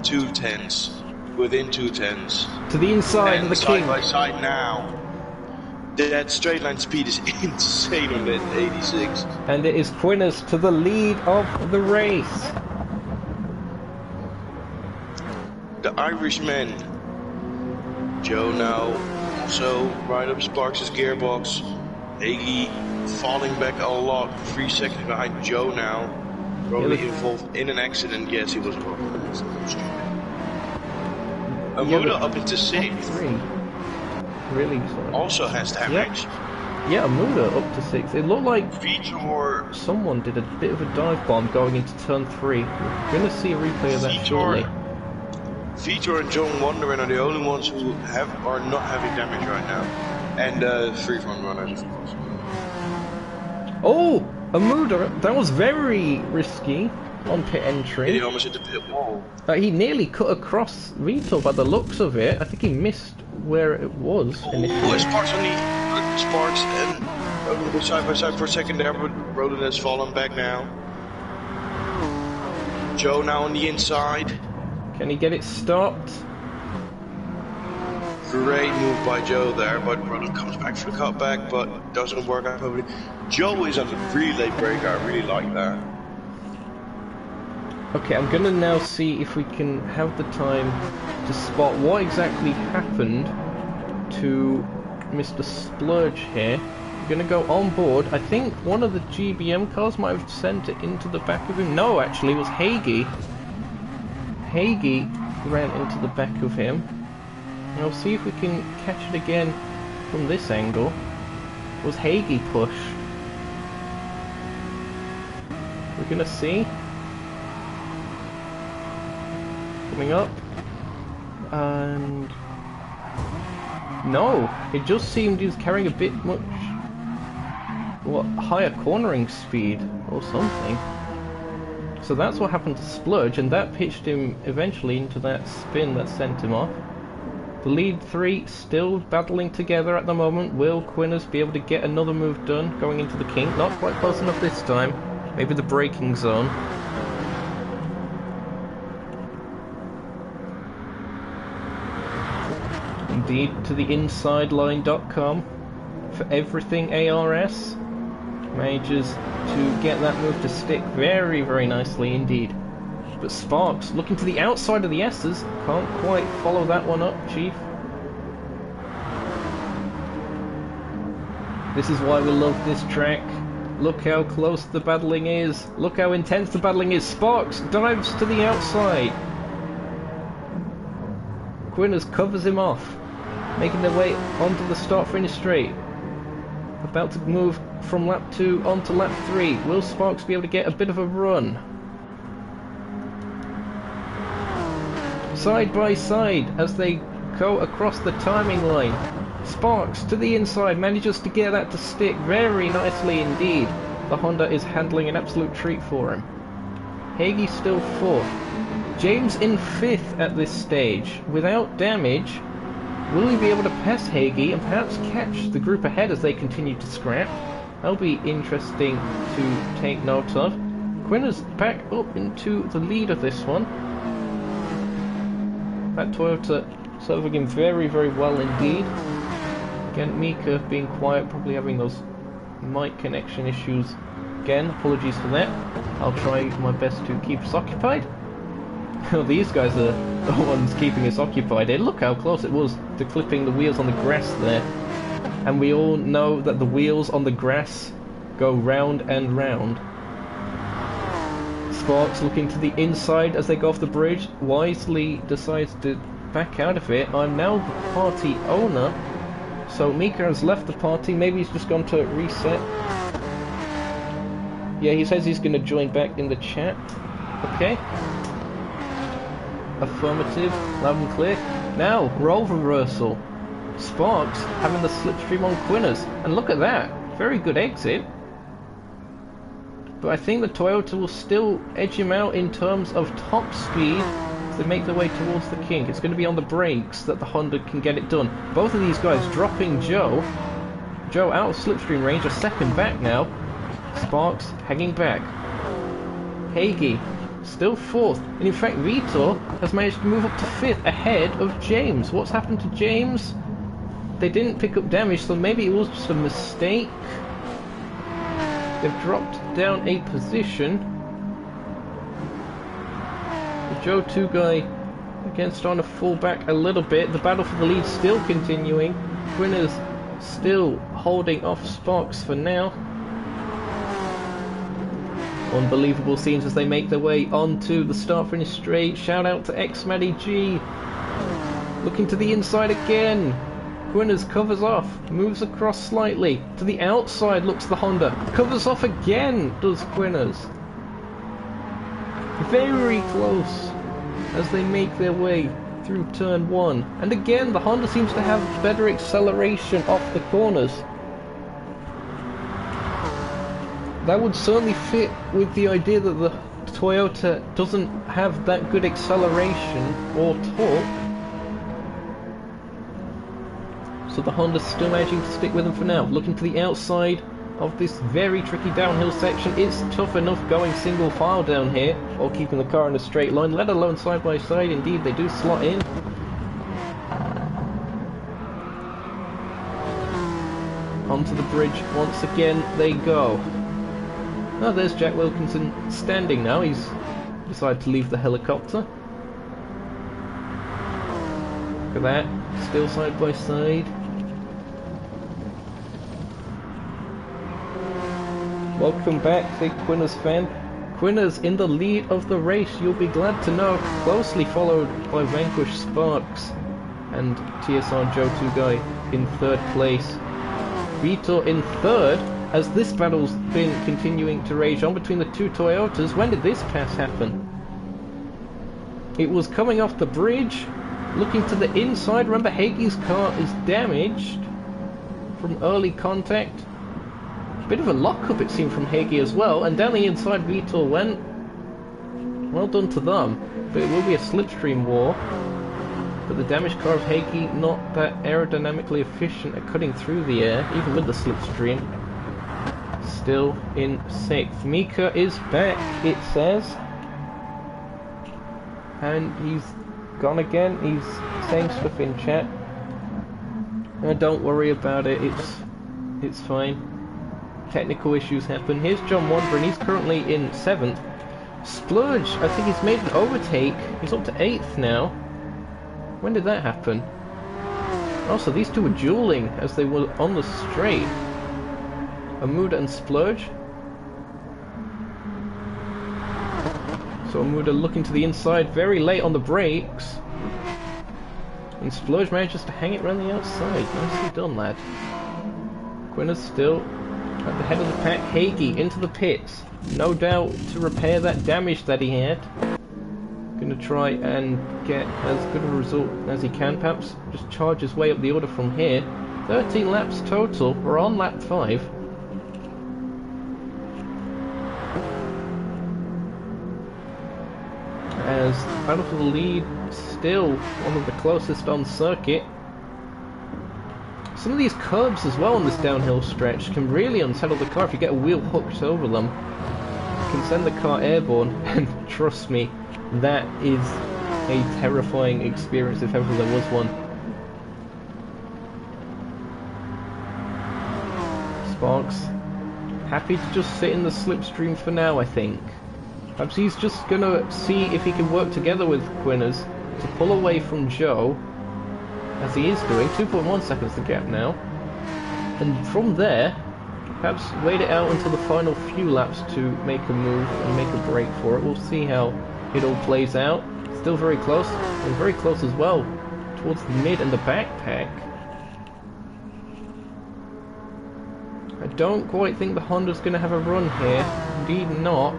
2/10s. Within 2/10s. To the inside of the side king. by side now. That straight line speed is insane on that 86. And it is Quinners to the lead of the race. The Irishman. Joe now also right up Sparks' gearbox. Hagee falling back a lot. 3 seconds behind Joe now. Probably involved in an accident. Yes, he was involved in an accident. Stupid. Amuda up into 6th. 3. Really sorry. Also has damage. Yeah, Amuda up to 6. It looked like Vitor. someone did a bit of a dive bomb going into turn 3. We're going to see a replay of that shortly. Vitor and John Wonderen are the only ones who are not having damage right now. And 3 front runners, of course. Oh! Amuda, that was very risky on pit entry. He almost hit the pit wall. He nearly cut across Vitor by the looks of it. I think he missed where it was initially. Oh, Sparks on the Sparks and Roland side by side for a second there, but Roland has fallen back now. Joe now on the inside. Can he get it stopped? Great move by Joe there, but Roland comes back for the cutback, but doesn't work out probably. Joe is on the relay break. I really like that. Okay, I'm gonna now see if we can have the time to spot what exactly happened to Mr. Splurge here. I'm gonna go on board. I think one of the GBM cars might have sent it into the back of him. No, actually, it was Hagee. Hagee ran into the back of him. And I'll see if we can catch it again from this angle. Was Hagee pushed? We're gonna see. Coming up. And no, it just seemed he was carrying a bit much higher cornering speed or something. So that's what happened to Splurge, and that pitched him eventually into that spin that sent him off. The lead 3 still battling together at the moment. Will Quinners be able to get another move done going into the kink? Not quite close enough this time. Maybe the braking zone. Indeed, to the insideline.com for everything ARS. Manages to get that move to stick very, very nicely indeed. But Sparks looking to the outside of the S's, can't quite follow that one up, Chief. This is why we love this track. Look how close the battling is. Look how intense the battling is. Sparks dives to the outside. Quinners covers him off, making their way onto the start-finish straight. About to move from lap 2 onto lap 3. Will Sparks be able to get a bit of a run? Side by side as they go across the timing line. Sparks to the inside manages to get that to stick very nicely indeed. The Honda is handling an absolute treat for him. Hagee still 4th. James in 5th at this stage without damage. Will he be able to pass Hagee and perhaps catch the group ahead as they continue to scrap? That'll be interesting to take note of. Quinners back up into the lead of this one. That Toyota serving him very, very well indeed. Again, Mika being quiet, probably having those mic connection issues. Again, apologies for that. I'll try my best to keep us occupied. These guys are the ones keeping us occupied. Hey, look how close it was to clipping the wheels on the grass there. And we all know that the wheels on the grass go round and round. Sparks looking to the inside as they go off the bridge. Wisely decides to back out of it. I'm now the party owner. So Mika has left the party. Maybe he's just gone to reset. Yeah, he says he's going to join back in the chat. Okay. Affirmative, loud and clear. Now, role reversal. Sparks having the slipstream on Quinners. And look at that. Very good exit. But I think the Toyota will still edge him out in terms of top speed they make their way towards the King. It's going to be on the brakes that the Honda can get it done. Both of these guys dropping Joe. Joe out of slipstream range, a second back now. Sparks hanging back. Hagee still fourth. And in fact, Vitor has managed to move up to fifth ahead of James. What's happened to James? They didn't pick up damage, so maybe it was just a mistake. They've dropped down a position. The Joe 2 guy again starting to fall back a little bit. The battle for the lead still continuing. Winners still holding off Sparks for now. Unbelievable scenes as they make their way onto the start-finish straight. Shout out to X-Matty G. Looking to the inside again. Quinners covers off, moves across slightly. To the outside looks the Honda. Covers off again, does Quinners. Very close as they make their way through turn 1. And again, the Honda seems to have better acceleration off the corners. That would certainly fit with the idea that the Toyota doesn't have that good acceleration or torque. So the Honda's still managing to stick with them for now. Looking to the outside of this very tricky downhill section. It's tough enough going single file down here, or keeping the car in a straight line, let alone side by side. Indeed, they do slot in. Onto the bridge once again they go. Oh, there's Jack Wilkinson standing now. He's decided to leave the helicopter. Look at that, still side by side. Welcome back, big Quinners fan. Quinners in the lead of the race, you'll be glad to know, closely followed by Vanquish Sparks and TSR Joe 2 guy in third place. Vitor in third, as this battle's been continuing to rage on between the two Toyotas. When did this pass happen? It was coming off the bridge, looking to the inside. Remember, Hagee's car is damaged from early contact. Bit of a lock-up it seemed from Hagee as well, and down the inside Vitor went. Well done to them, but it will be a slipstream war. But the damaged car of Hagee not that aerodynamically efficient at cutting through the air, even with the slipstream. Still in sixth. Mika is back, it says. And he's gone again. He's saying stuff in chat. Don't worry about it, it's fine. Technical issues happen. Here's John Wanderer, and he's currently in 7th. Splurge, I think he's made an overtake. He's up to 8th now. When did that happen? Also, these two were dueling as they were on the straight. Amuda and Splurge. So Amuda looking to the inside, very late on the brakes. And Splurge manages to hang it around the outside. Nicely done, lad. Quinners still at the head of the pack. Hagee into the pits, no doubt to repair that damage that he had. Gonna try and get as good a result as he can, perhaps just charge his way up the order from here. 13 laps total, we're on lap 5. As battle for the lead, still one of the closest on circuit. Some of these curbs as well on this downhill stretch can really unsettle the car if you get a wheel hooked over them. It can send the car airborne, and trust me, that is a terrifying experience if ever there was one. Sparks, happy to just sit in the slipstream for now, I think. Perhaps he's just gonna see if he can work together with Quinners to pull away from Joe, as he is doing. 2.1 seconds the gap now. And from there, perhaps wait it out until the final few laps to make a move and make a break for it. We'll see how it all plays out. Still very close, and very close as well towards the mid and the backpack. I don't quite think the Honda's going to have a run here. Indeed not.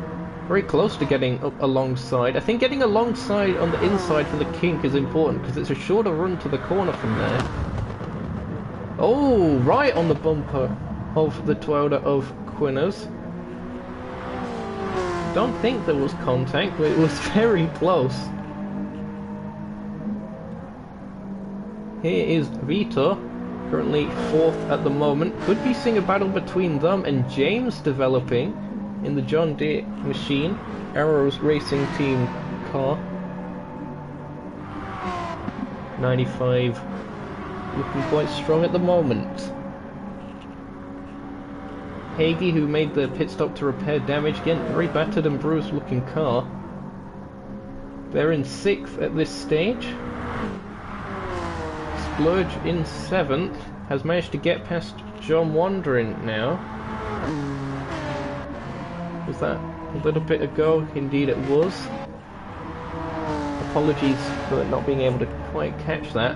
Very close to getting up alongside. I think getting alongside on the inside for the kink is important, because it's a shorter run to the corner from there. Oh, right on the bumper of the Toyota of Quinners. Don't think there was contact, but it was very close. Here is Vito, currently 4th at the moment. Could be seeing a battle between them and James developing in the John Deere machine, Arrows Racing Team car. 95, looking quite strong at the moment. Hagee, who made the pit stop to repair damage, again, very battered and bruised looking car. They're in 6th at this stage. Splurge in 7th, has managed to get past John Wandering now. Was that a little bit ago? Indeed it was. Apologies for not being able to quite catch that.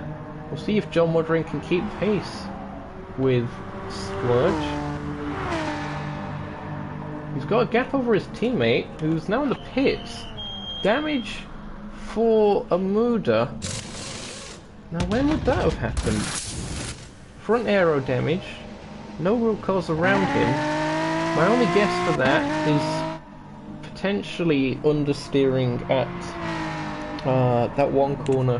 We'll see if John Wandering can keep pace with Splurge. He's got a gap over his teammate, who's now in the pits. Damage for a Muda. Now when would that have happened? Front aero damage, no real cars around him. My only guess for that is potentially understeering at that one corner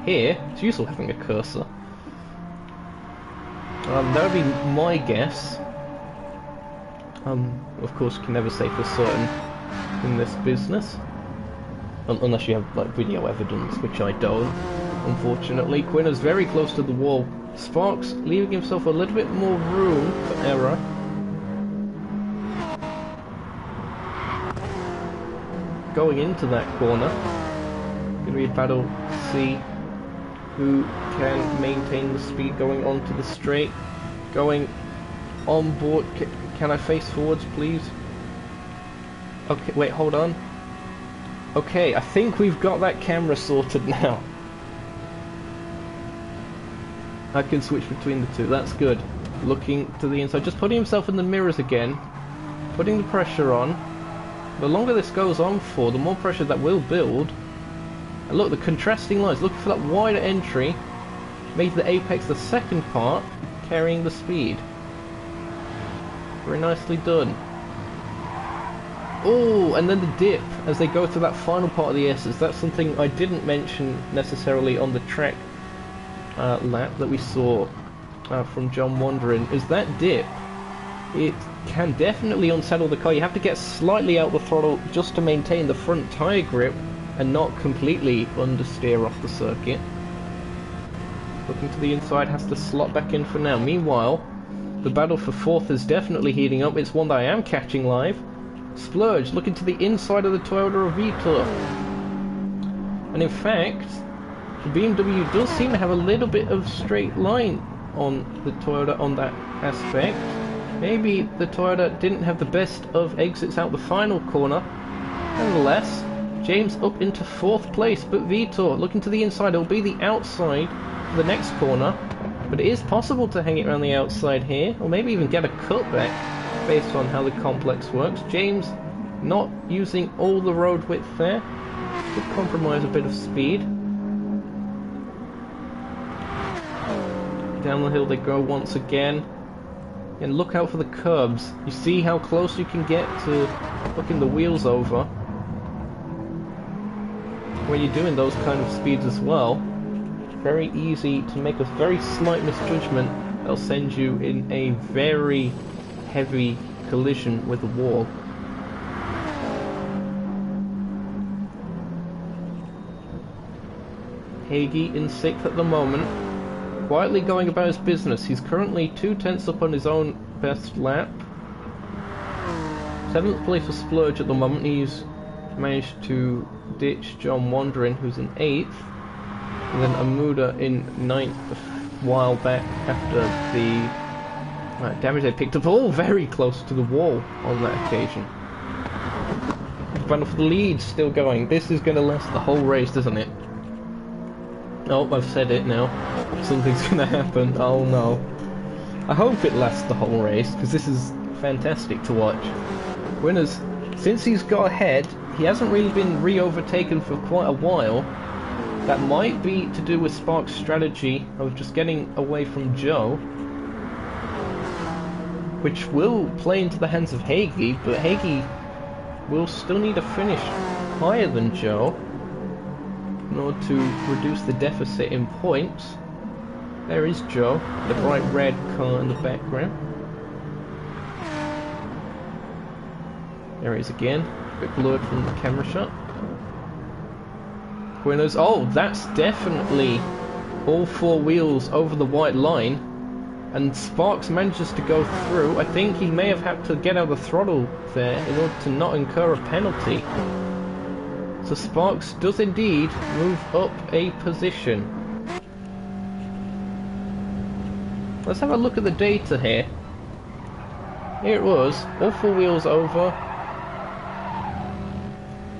here. It's useful having a cursor. That would be my guess. Of course, you can never say for certain in this business. Unless you have like video evidence, which I don't, unfortunately. Quinn is very close to the wall. Sparks leaving himself a little bit more room for error. Going into that corner. Going to be a battle to see who can maintain the speed going onto the straight. Going on board. Can I face forwards, please? Okay, wait, hold on. Okay, I think we've got that camera sorted now. I can switch between the two, that's good. Looking to the inside, just putting himself in the mirrors again. Putting the pressure on. The longer this goes on for, the more pressure that will build. And look, the contrasting lines, looking for that wider entry. Made the apex the second part, carrying the speed. Very nicely done. Oh, and then the dip as they go through that final part of the S's. That's something I didn't mention necessarily on the track lap that we saw from John Wandering. Is that dip? It can definitely unsettle the car. You have to get slightly out the throttle just to maintain the front tyre grip and not completely understeer off the circuit. Looking to the inside, has to slot back in for now. Meanwhile, the battle for 4th is definitely heating up. It's one that I am catching live. Splurge looking to the inside of the Toyota Avito. And in fact, the BMW does seem to have a little bit of straight line on the Toyota on that aspect. Maybe the Toyota didn't have the best of exits out the final corner. Nonetheless, James up into 4th place, but Vitor looking to the inside. It'll be the outside for the next corner, but it is possible to hang it around the outside here, or maybe even get a cutback based on how the complex works. James not using all the road width there. Could compromise a bit of speed. Down the hill they go once again. And look out for the curbs. You see how close you can get to looking the wheels over. When you're doing those kind of speeds as well, very easy to make a very slight misjudgment. They'll send you in a very heavy collision with the wall. Hagee in 6th at the moment, quietly going about his business. He's currently 2/10 up on his own best lap. 7th place for Splurge at the moment. He's managed to ditch John Wandering, who's in 8th, and then Amuda in 9th a while back after the damage they picked up, all very close to the wall on that occasion. The battle for the lead still going. This is going to last the whole race, isn't it? Oh, I've said it now. Something's going to happen. Oh no. I hope it lasts the whole race, because this is fantastic to watch. Winners, since he's got ahead, he hasn't really been re-overtaken for quite a while. That might be to do with Spark's strategy of just getting away from Joe, which will play into the hands of Hagee, but Hagee will still need a finish higher than Joe. in order to reduce the deficit in points. There is Joe, the bright red car in the background. There he is again, a bit blurred from the camera shot. Winners, oh, that's definitely all four wheels over the white line, and Sparks manages to go through. I think he may have had to get out of the throttle there in order to not incur a penalty. So Sparks does indeed move up a position. Let's have a look at the data here. Here it was, all four wheels over.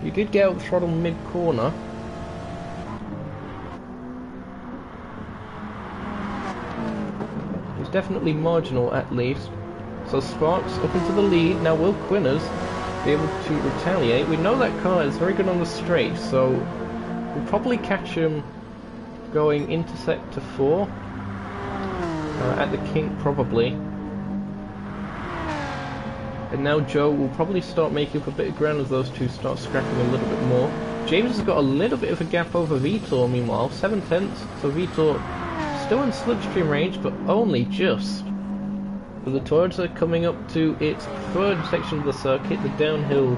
You did get out the throttle mid-corner. It was definitely marginal at least. So Sparks up into the lead. Now will Quinners be able to retaliate? We know that car is very good on the straight, so we'll probably catch him going into sector 4. At the kink probably. And now Joe will probably start making up a bit of ground as those two start scrapping a little bit more. James has got a little bit of a gap over Vitor meanwhile, 7/10, so Vitor still in slipstream range, but only just. With the Toyota coming up to its third section of the circuit, the downhill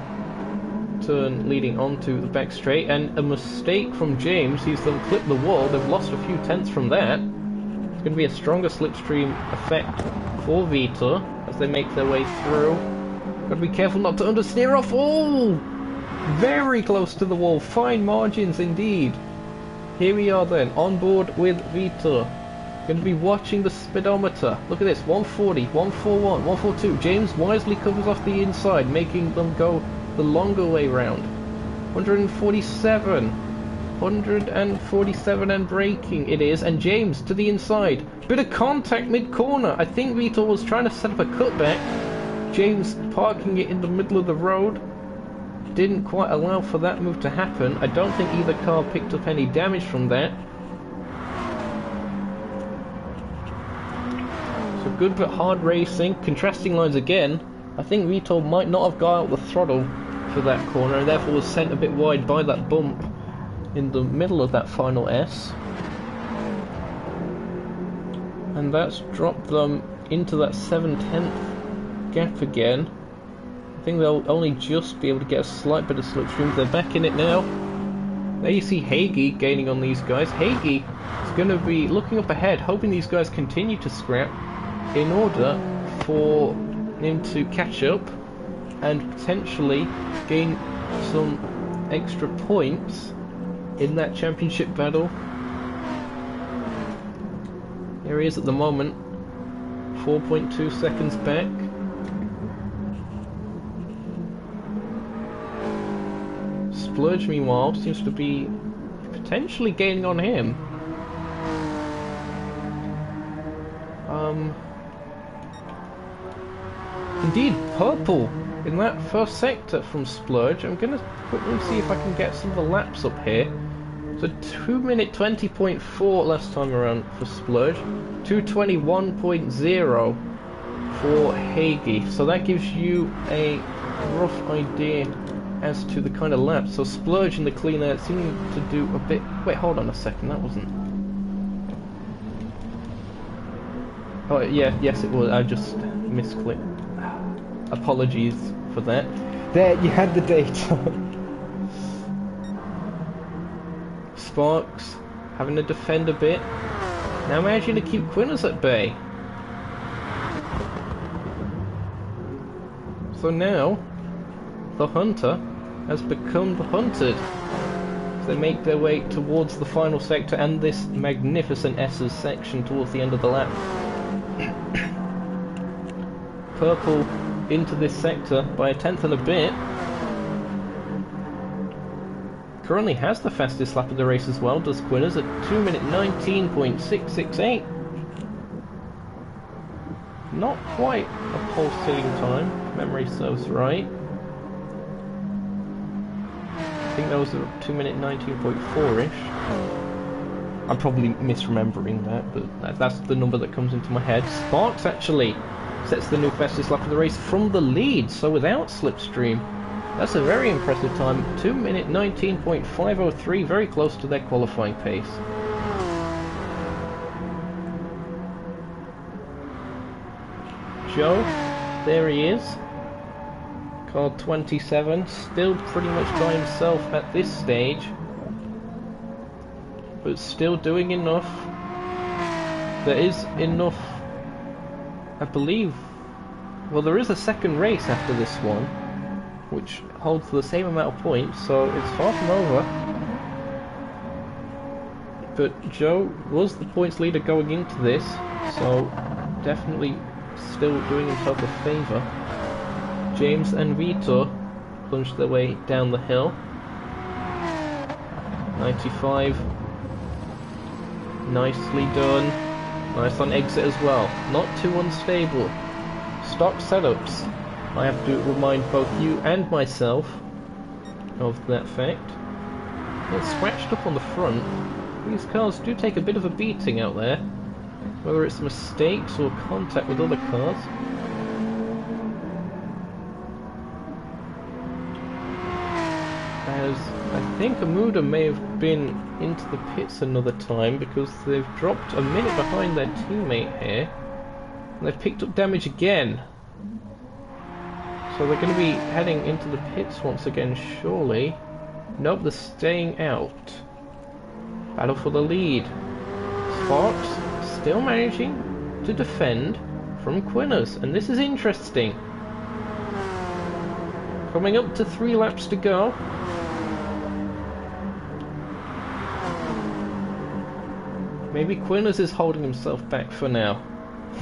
turn leading onto the back straight, and a mistake from James, he's then clipped the wall. They've lost a few tenths from that. It's going to be a stronger slipstream effect for Vitor as they make their way through. Gotta be careful not to understeer off. Oh! Very close to the wall. Fine margins indeed. Here we are then, on board with Vitor. Going to be watching the speedometer. Look at this, 140, 141, 142. James wisely covers off the inside, making them go the longer way round. 147. 147 and braking it is, and James to the inside. Bit of contact mid-corner. I think Vitor was trying to set up a cutback. James parking it in the middle of the road didn't quite allow for that move to happen. I don't think either car picked up any damage from that. So good but hard racing. Contrasting lines again. I think Vitor might not have got out the throttle for that corner and therefore was sent a bit wide by that bump in the middle of that final S. And that's dropped them into that 7/10 gap again. I think they'll only just be able to get a slight bit of slipstream. They're back in it now. There you see Hagee gaining on these guys. Hagee is going to be looking up ahead, hoping these guys continue to scrap in order for him to catch up and potentially gain some extra points in that championship battle. There he is at the moment, 4.2 seconds back. Splurge meanwhile seems to be potentially gaining on him. Indeed, purple in that first sector from Splurge. I'm gonna quickly see if I can get some of the laps up here. So 2 minute 20.4 last time around for Splurge, 2:21.0 for Hagee. So that gives you a rough idea as to the kind of laps. So Splurge in the clean air seeming to do a bit. Wait, hold on a second. That wasn't. Oh yeah, yes it was. I just misclicked. Apologies for that. There, you had the data. Sparks having to defend a bit. Now managing to keep Quinners at bay. So now, the hunter has become the hunted. As they make their way towards the final sector and this magnificent S's section towards the end of the lap. Purple into this sector by a tenth and a bit. Currently has the fastest lap of the race as well, does Quinners at 2 minute 19.668. Not quite a pole sitting time, if memory serves right. I think that was a 2 minute 19.4-ish. I'm probably misremembering that, but that's the number that comes into my head. Sparks actually sets the new fastest lap of the race from the lead, so without slipstream. That's a very impressive time. 2 minute 19.503, very close to their qualifying pace. Joe, there he is. Car 27, still pretty much by himself at this stage, but still doing enough. There is enough, I believe. Well, there is a second race after this one, which holds the same amount of points, so it's far from over. But Joe was the points leader going into this, so definitely still doing himself a favour. James and Vitor plunged their way down the hill. 95. Nicely done. Nice on exit as well. Not too unstable. Stock setups. I have to remind both you and myself of that fact. It's scratched up on the front. These cars do take a bit of a beating out there, whether it's mistakes or contact with other cars. As I think Amuda may have been into the pits another time, because they've dropped a minute behind their teammate here, and they've picked up damage again. So they're going to be heading into the pits once again, surely. Nope, they're staying out. Battle for the lead. Sparks still managing to defend from Quinners, and this is interesting. Coming up to 3 laps to go. Maybe Quinners is holding himself back for now,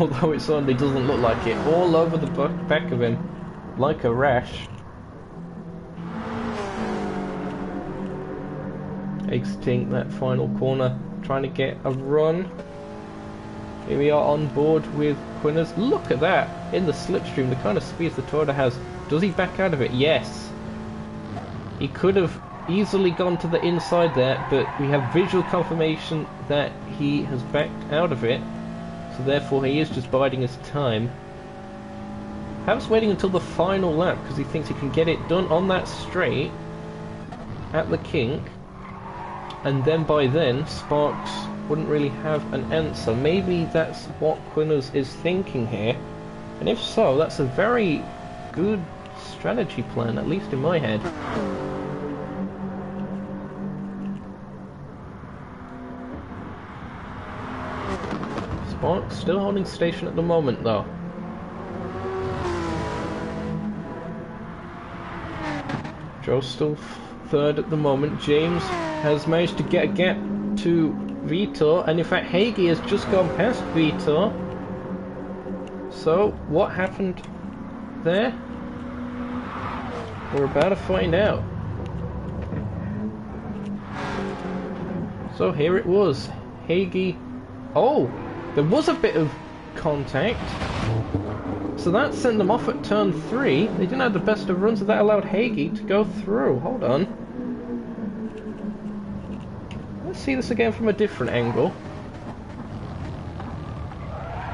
although it certainly doesn't look like it. All over the back of him, like a rash. Exiting that final corner, trying to get a run. Here we are on board with Quinners. Look at that, in the slipstream, the kind of speeds the Toyota has. Does he back out of it? Yes. He could have easily gone to the inside there, but we have visual confirmation that he has backed out of it, so therefore he is just biding his time. Perhaps waiting until the final lap because he thinks he can get it done on that straight at the kink, and then by then Sparks wouldn't really have an answer. Maybe that's what Quinners is thinking here, and if so, that's a very good strategy plan, at least in my head. Sparks still holding station at the moment though. Joe's still third at the moment. James has managed to get a gap to Vitor, and in fact Hagee has just gone past Vitor. So what happened there? We're about to find out. So here it was. Hagee. Oh, there was a bit of contact. So that sent them off at turn 3. They didn't have the best of runs, so that allowed Hagee to go through. Hold on. Let's see this again from a different angle.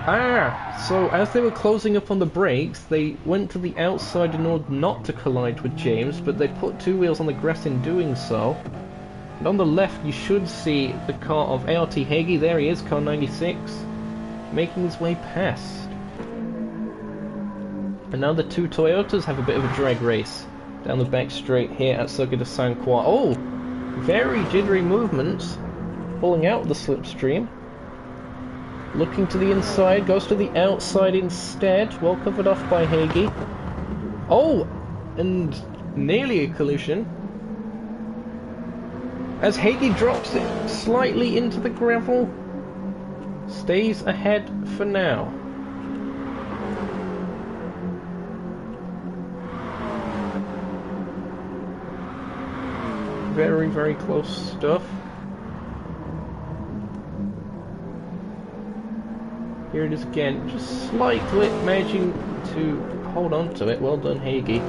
Ah, so as they were closing up on the brakes, they went to the outside in order not to collide with James, but they put 2 wheels on the grass in doing so. And on the left you should see the car of ART Hagee. There he is, car 96, making his way past. And now the 2 Toyotas have a bit of a drag race down the back straight here at Circuit de Saint Croix. Oh, very jittery movements, pulling out the slipstream. Looking to the inside, goes to the outside instead. Well covered off by Hagee. Oh, and nearly a collision. As Hagee drops it slightly into the gravel, stays ahead for now. Very, very close stuff. Here it is again, just slightly managing to hold on to it. Well done, Hagee.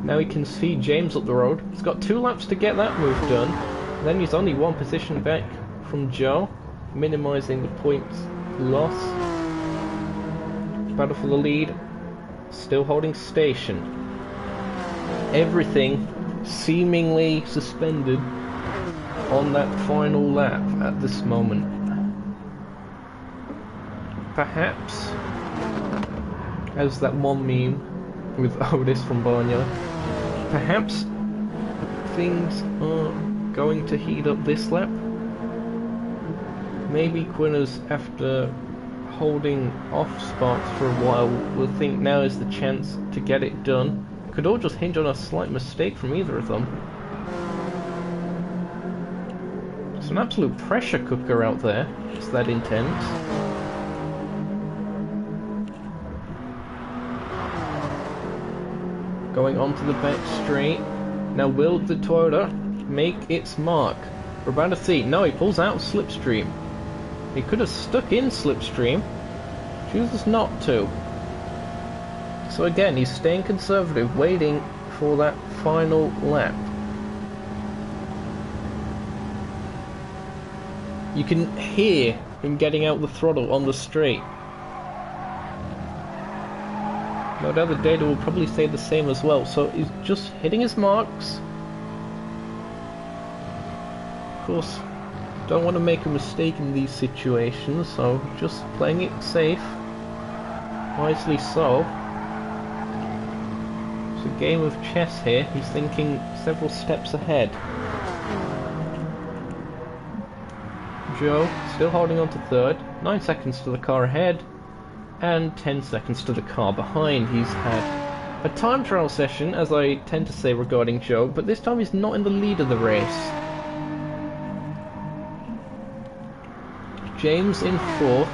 Now we can see James up the road. He's got 2 laps to get that move done. Then he's only 1 position back from Joe, minimising the points loss. Battle for the lead still holding station. Everything seemingly suspended on that final lap at this moment. Perhaps, as that one meme with Otis from Barnyard, perhaps things are going to heat up this lap. Maybe Quinners, after holding off Sparks for a while, will think now is the chance to get it done. Could all just hinge on a slight mistake from either of them. It's an absolute pressure cooker out there. It's that intense. Going onto the back straight. Now will the Toyota make its mark? We're about to see. No, he pulls out Slipstream. He could have stuck in Slipstream. Chooses not to. So again, he's staying conservative, waiting for that final lap. You can hear him getting out the throttle on the straight. No doubt the data will probably say the same as well. So he's just hitting his marks. Of course, don't want to make a mistake in these situations, so just playing it safe. Wisely so. It's a game of chess here. He's thinking several steps ahead. Joe still holding on to third. 9 seconds to the car ahead. And 10 seconds to the car behind. He's had a time trial session, as I tend to say regarding Joe, but this time he's not in the lead of the race. James in fourth.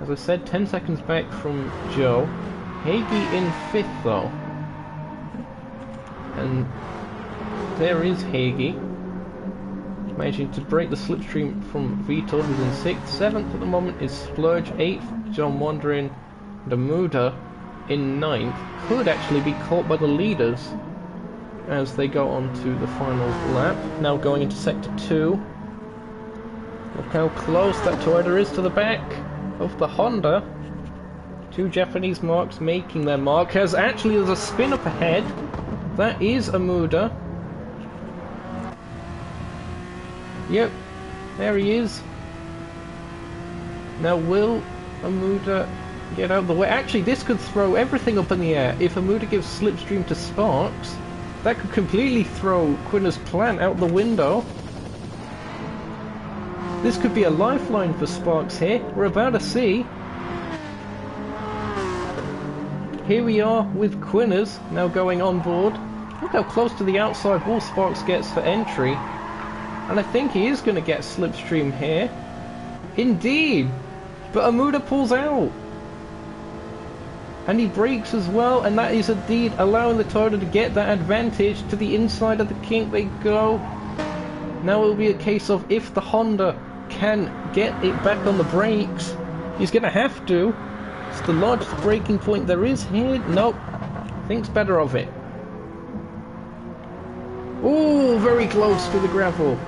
As I said, 10 seconds back from Joe. Hagee in fifth though. And there is Hagee. Managing to break the slipstream from Vitor, who's in sixth. Seventh at the moment is Splurge. Eighth, John Wandering. Damuda in ninth. Could actually be caught by the leaders as they go on to the final lap. Now going into sector 2. Look how close that Toyota is to the back of the Honda. Two Japanese marks making their mark, as actually there's a spin up ahead. That is Amuda. Yep, there he is. Now will Amuda get out of the way? Actually, this could throw everything up in the air. If Amuda gives slipstream to Sparks, that could completely throw Quinner's plan out the window. This could be a lifeline for Sparks here. We're about to see. Here we are with Quinners now going on board. Look how close to the outside wall Sparks gets for entry. And I think he is going to get slipstream here. Indeed! But Amuda pulls out. And he brakes as well, and that is indeed allowing the Toyota to get that advantage. To the inside of the kink they go. Now it will be a case of if the Honda can get it back on the brakes, he's going to have to. It's the largest braking point there is here. Nope. Thinks better of it. Ooh, very close to the gravel.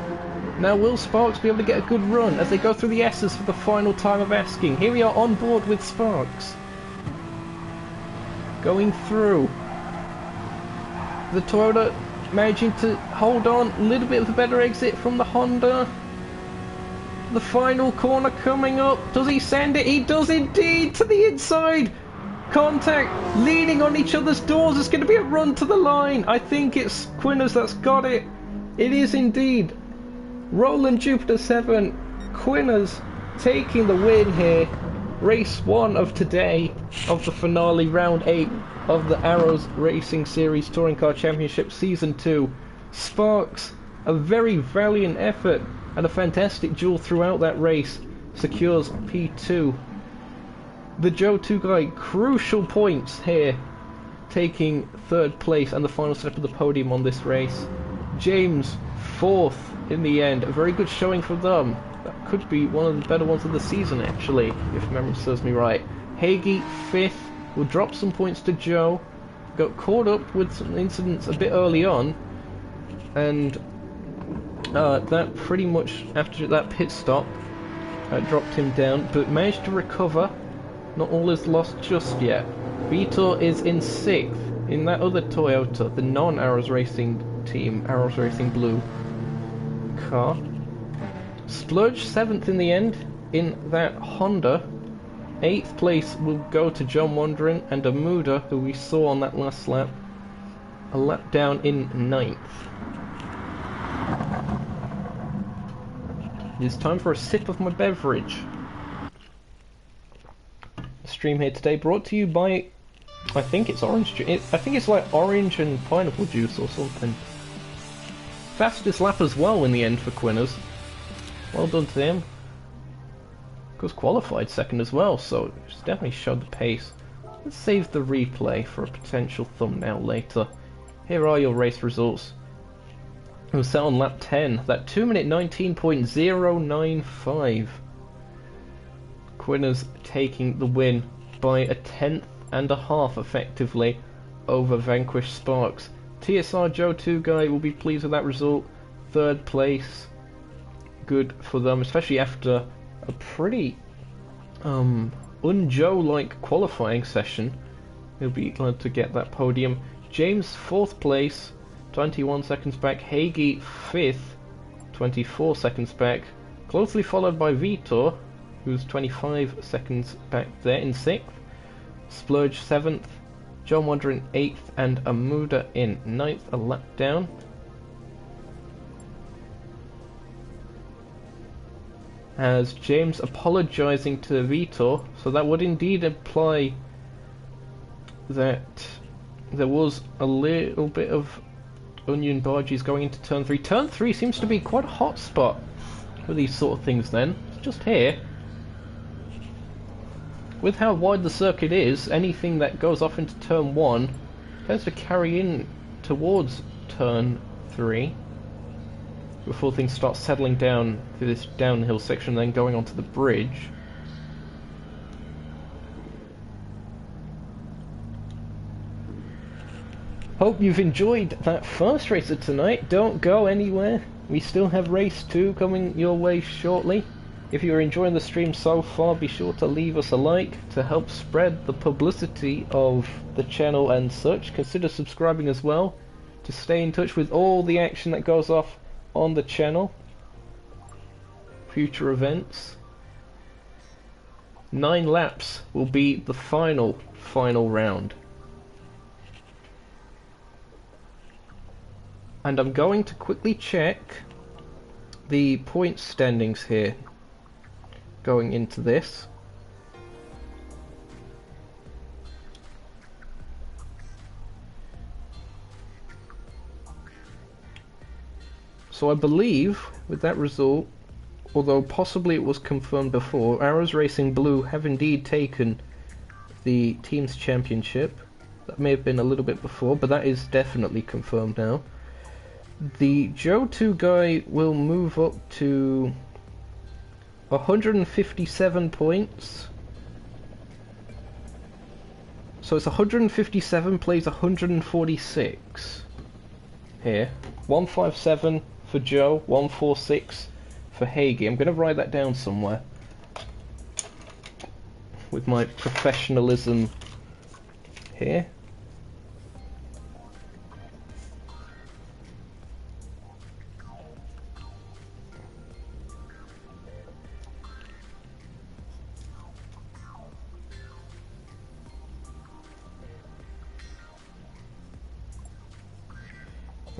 Now will Sparks be able to get a good run as they go through the S's for the final time of asking? Here we are on board with Sparks. Going through. The Toyota managing to hold on. A little bit of a better exit from the Honda. The final corner coming up. Does he send it? He does indeed, to the inside. Contact, leaning on each other's doors. It's going to be a run to the line. I think it's Quinners that's got it. It is indeed. Roland Jupiter 7, Quinners taking the win here. Race 1 of today, of the finale, round 8 of the Arrows Racing Series Touring Car Championship Season 2. Sparks, a very valiant effort and a fantastic duel throughout that race, secures P2. The Joe 2 guy, crucial points here, taking third place and the final step of the podium on this race. James, fourth in the end. A very good showing for them. That could be one of the better ones of the season, actually, if memory serves me right. Hagee, fifth, will drop some points to Joe. Got caught up with some incidents a bit early on, and that pretty much, after that pit stop, dropped him down, but managed to recover. Not all is lost just yet. Vitor is in 6th in that other Toyota, the non-ARS Racing team, ARS Racing Blue car. Splurge 7th in the end in that Honda. 8th place will go to John Wandering and Amuda, who we saw on that last lap, a lap down in 9th. It's time for a sip of my beverage. Stream here today brought to you by, I think it's orange juice. I think it's like orange and pineapple juice or something. Fastest lap as well in the end for Quinners. Well done to him. Of course, qualified second as well, so it's definitely showed the pace. Let's save the replay for a potential thumbnail later. Here are your race results. It was set on lap 10, that 2 minute 19.095. Quinners taking the win by a 1/10 and a half effectively over Vanquish Sparks. TSR Joe 2 guy will be pleased with that result. 3rd place, good for them, especially after a pretty un-Joe-like qualifying session. He'll be glad to get that podium. James 4th place, 21 seconds back. Hagee 5th, 24 seconds back. Closely followed by Vitor, who's 25 seconds back there in 6th. Splurge 7th. John Wandering 8th and Amuda in 9th, a lap down. As James apologising to Vitor, so that would indeed imply that there was a little bit of onion barges going into turn 3. Turn 3 seems to be quite a hot spot for these sort of things then. It's just here. With how wide the circuit is, anything that goes off into turn 1 tends to carry in towards turn 3 before things start settling down through this downhill section and then going onto the bridge. Hope you've enjoyed that first race of tonight. Don't go anywhere. We still have race 2 coming your way shortly. If you're enjoying the stream so far, be sure to leave us a like to help spread the publicity of the channel and such. Consider subscribing as well to stay in touch with all the action that goes off on the channel. Future events. 9 laps will be the final round. And I'm going to quickly check the point standings here going into this. So I believe with that result, although possibly it was confirmed before, ARS Racing Blue have indeed taken the team's championship. That may have been a little bit before, but that is definitely confirmed now. The Joe 2 guy will move up to 157 points. So it's 157 plays 146 here. 157 for Joe, 146 for Hagee. I'm going to write that down somewhere with my professionalism here.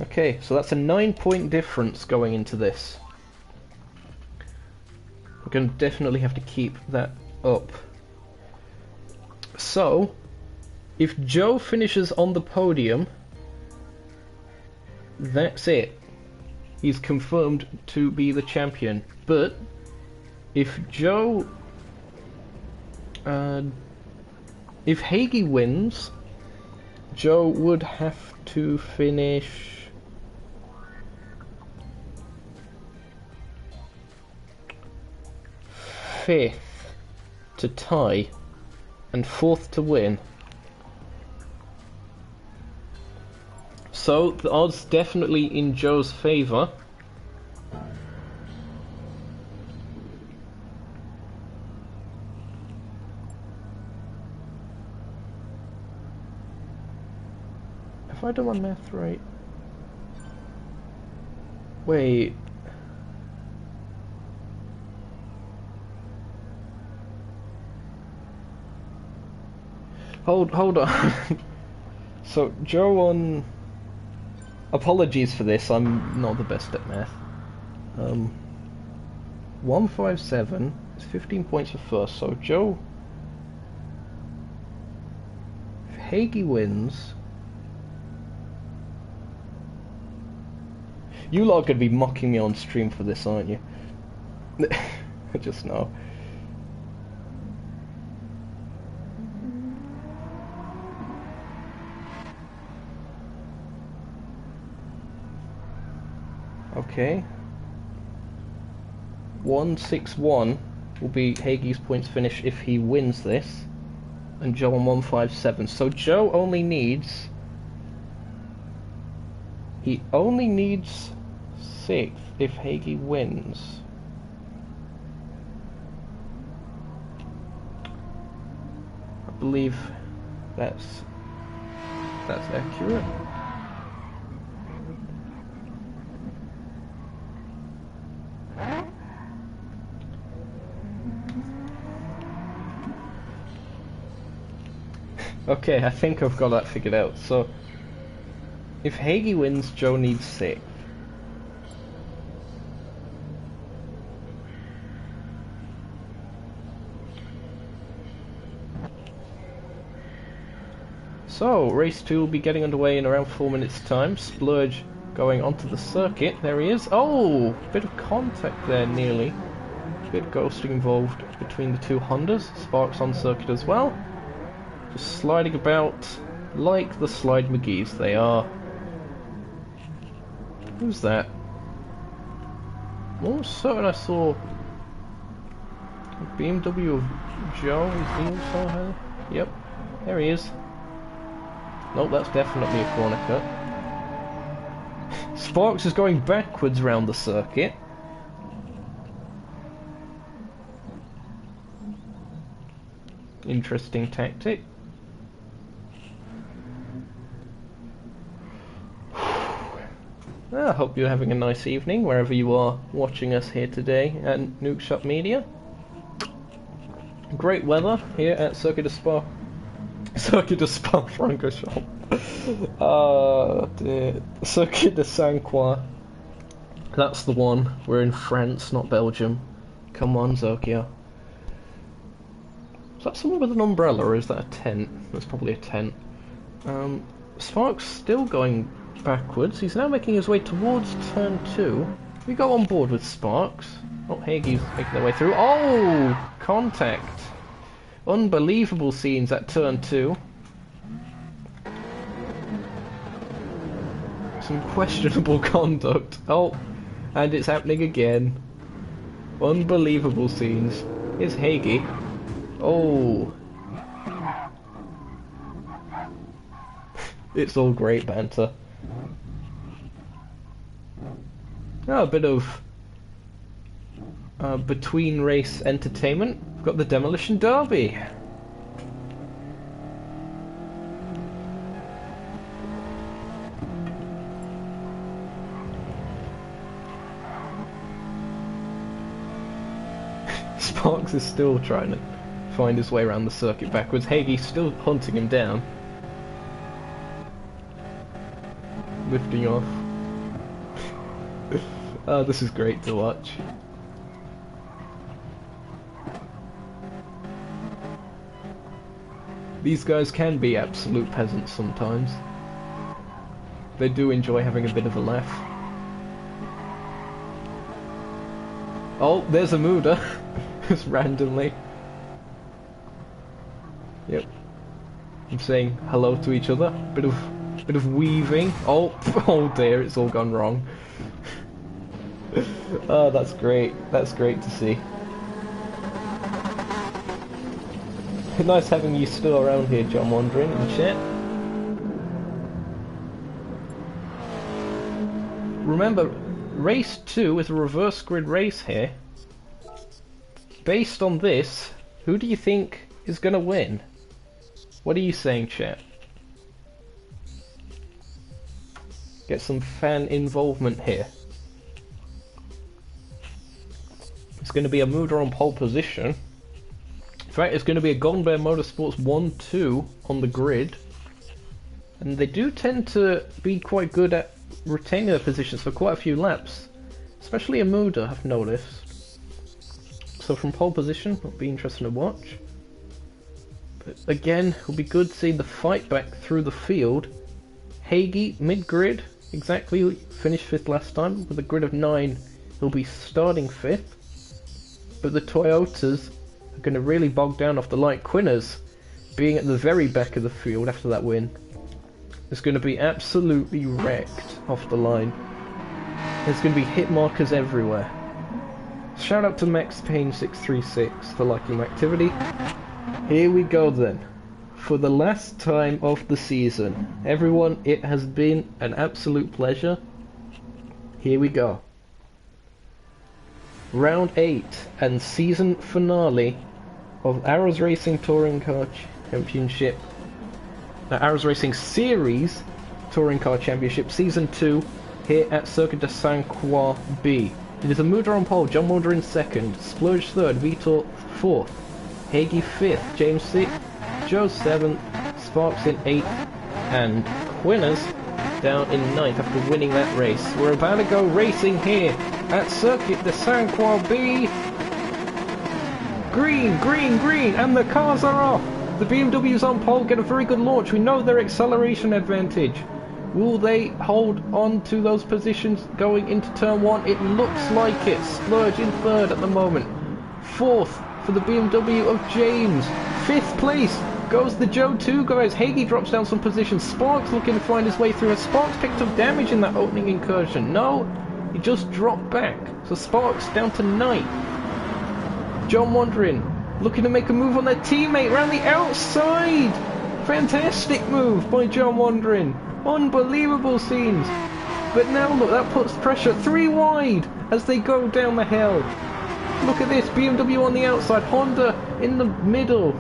Okay, so that's a 9-point difference going into this. We're going to definitely have to keep that up. So, if Joe finishes on the podium, that's it. He's confirmed to be the champion. But, if Joe... if Hagee wins, Joe would have to finish... 5th to tie and 4th to win. So the odds definitely in Joe's favour. Have I done my math right? Wait. Hold on. So Joe on. Apologies for this. I'm not the best at math. 157 is 15 points for first. So Joe. If Hagee wins. You lot are going to be mocking me on stream for this, aren't you? I just know. Okay. 161 will be Hagee's points finish if he wins this. And Joe on 157. So Joe only needs... He only needs 6th if Hagee wins. I believe that's accurate. Okay, I think I've got that figured out. So, if Hagee wins, Joe needs 6th. So, race 2 will be getting underway in around 4 minutes' time. Splurge going onto the circuit. There he is. Oh, bit of contact there, nearly. Bit of ghosting involved between the two Hondas. Sparks on circuit as well. Just sliding about like the Slide McGees they are. Who's that? I'm almost certain I saw a BMW of Joe. Is he also here? Yep, there he is. Nope, that's definitely a corner cut. Sparks is going backwards round the circuit. Interesting tactic. I hope you're having a nice evening wherever you are watching us here today at Nukeshot Media. Great weather here at Circuit de Spa. Circuit de Spa-Francorchamps. Dear. Circuit de Saint-Croix. That's the one. We're in France, not Belgium. Come on, Zokeo. Is that someone with an umbrella, or is that a tent? That's probably a tent. Sparks still going backwards. He's now making his way towards turn 2. We go on board with Sparks. Oh, Hagee's making their way through. Oh! Contact. Unbelievable scenes at turn 2. Some questionable conduct. Oh, and it's happening again. Unbelievable scenes. Here's Hagee. Oh. It's all great banter. Oh, a bit of between race entertainment. We've got the Demolition Derby. Sparks is still trying to find his way around the circuit backwards. Hagee's still hunting him down. Lifting off. Oh, this is great to watch. These guys can be absolute peasants sometimes. They do enjoy having a bit of a laugh. Oh, there's a Muda. Just randomly. Yep. I'm saying hello to each other. Bit of weaving. Oh, oh dear, it's all gone wrong. Oh, that's great. That's great to see. Nice having you still around here, John Wandering, in chat. Remember, race 2 is a reverse grid race here. Based on this, who do you think is going to win? What are you saying, chat? Get some fan involvement here. It's going to be a Muda on pole position. In fact, it's going to be a Golden Bear Motorsports 1-2 on the grid. And they do tend to be quite good at retaining their positions for quite a few laps. Especially a Muda, I've noticed. So from pole position, it'll be interesting to watch. But again, it'll be good seeing the fight back through the field. Hagee, mid-grid, exactly, finished 5th last time. With a grid of 9, he'll be starting 5th. But the Toyotas are going to really bog down off the light. Quinners, being at the very back of the field after that win, is going to be absolutely wrecked off the line. There's going to be hit markers everywhere. Shout out to Max Payne 636 for liking my activity. Here we go then. For the last time of the season. Everyone, it has been an absolute pleasure. Here we go. Round 8 and season finale of ARS Racing Touring Car Championship. ARS Racing Series Touring Car Championship Season 2 here at Circuit de Saint Croix B. It is a Muda on pole, John Mulder in 2nd, Splurge 3rd, Vitor 4th, Hagee 5th, James 6th, Joe 7th, Sparks in 8th, and Quinners down in 9th after winning that race. We're about to go racing here at Circuit de Saint Croix B. Green, green, green, and the cars are off. The BMWs on pole get a very good launch. We know their acceleration advantage. Will they hold on to those positions going into turn 1? It looks like it. Splurge in 3rd at the moment. 4th for the BMW of James. 5th place goes the Joe 2 guys. Hagee drops down some positions. Sparks looking to find his way through. Has Sparks picked up damage in that opening incursion? No, he just dropped back. So Sparks down to 9th. John wandering, looking to make a move on their teammate around the outside. Fantastic move by John wandering. Unbelievable scenes. But now look, that puts pressure 3 wide as they go down the hill. Look at this, BMW on the outside, Honda in the middle.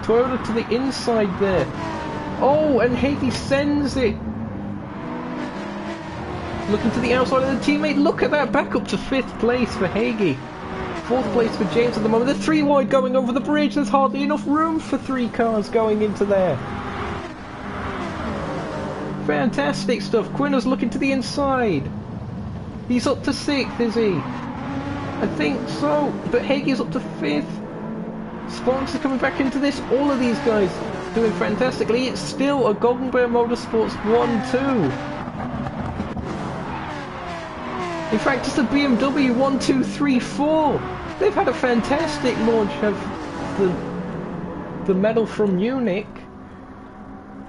Toyota to the inside there. Oh, and Hagee sends it. Looking to the outside of the teammate. Look at that, back up to 5th place for Hagee. 4th place for James at the moment. There's 3 wide going over the bridge. There's hardly enough room for 3 cars going into there. Fantastic stuff. Quinner's looking to the inside. He's up to 6th, is he? I think so. But Hagee's up to 5th. Sparks is coming back into this. All of these guys doing fantastically. It's still a Golden Bear Motorsports 1-2. In fact, it's a BMW 1, 2, 3, 4. They've had a fantastic launch of the medal from Munich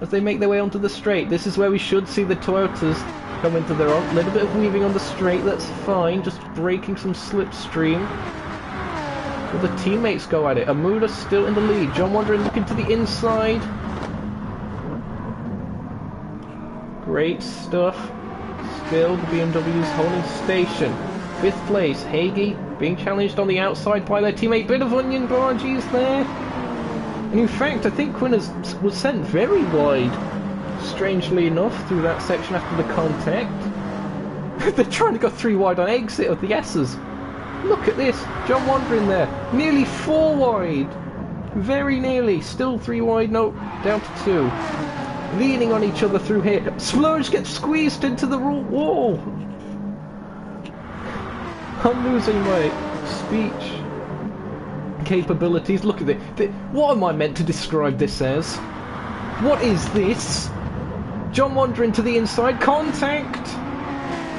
as they make their way onto the straight. This is where we should see the Toyotas come into their own. A little bit of weaving on the straight, that's fine. Just breaking some slipstream. Will the teammates go at it? Amuda still in the lead. John wandering looking to the inside. Great stuff. Still, the BMW's holding station. 5th place, Hagee being challenged on the outside by their teammate. Bit of onion barges there. And in fact, I think Quinners was sent very wide, strangely enough, through that section after the contact. They're trying to go 3 wide on exit of the S's. Look at this, John wandering there. Nearly 4 wide. Very nearly. Still 3 wide, no, down to 2. Leaning on each other through here. Splurge gets squeezed into the wall. I'm losing my speech capabilities. Look at it. What am I meant to describe this as? What is this? John wandering to the inside. Contact!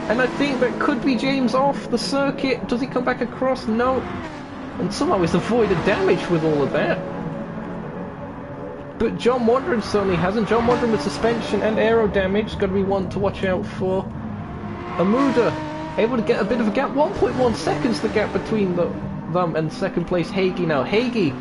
And I think that could be James off the circuit. Does he come back across? No. And somehow he's avoided damage with all of that. But John Wandering certainly hasn't. John Wandering with suspension and aero damage. Got to be one to watch out for. Amuda able to get a bit of a gap. 1.1 seconds the gap between them and 2nd place Hagee now. Hagee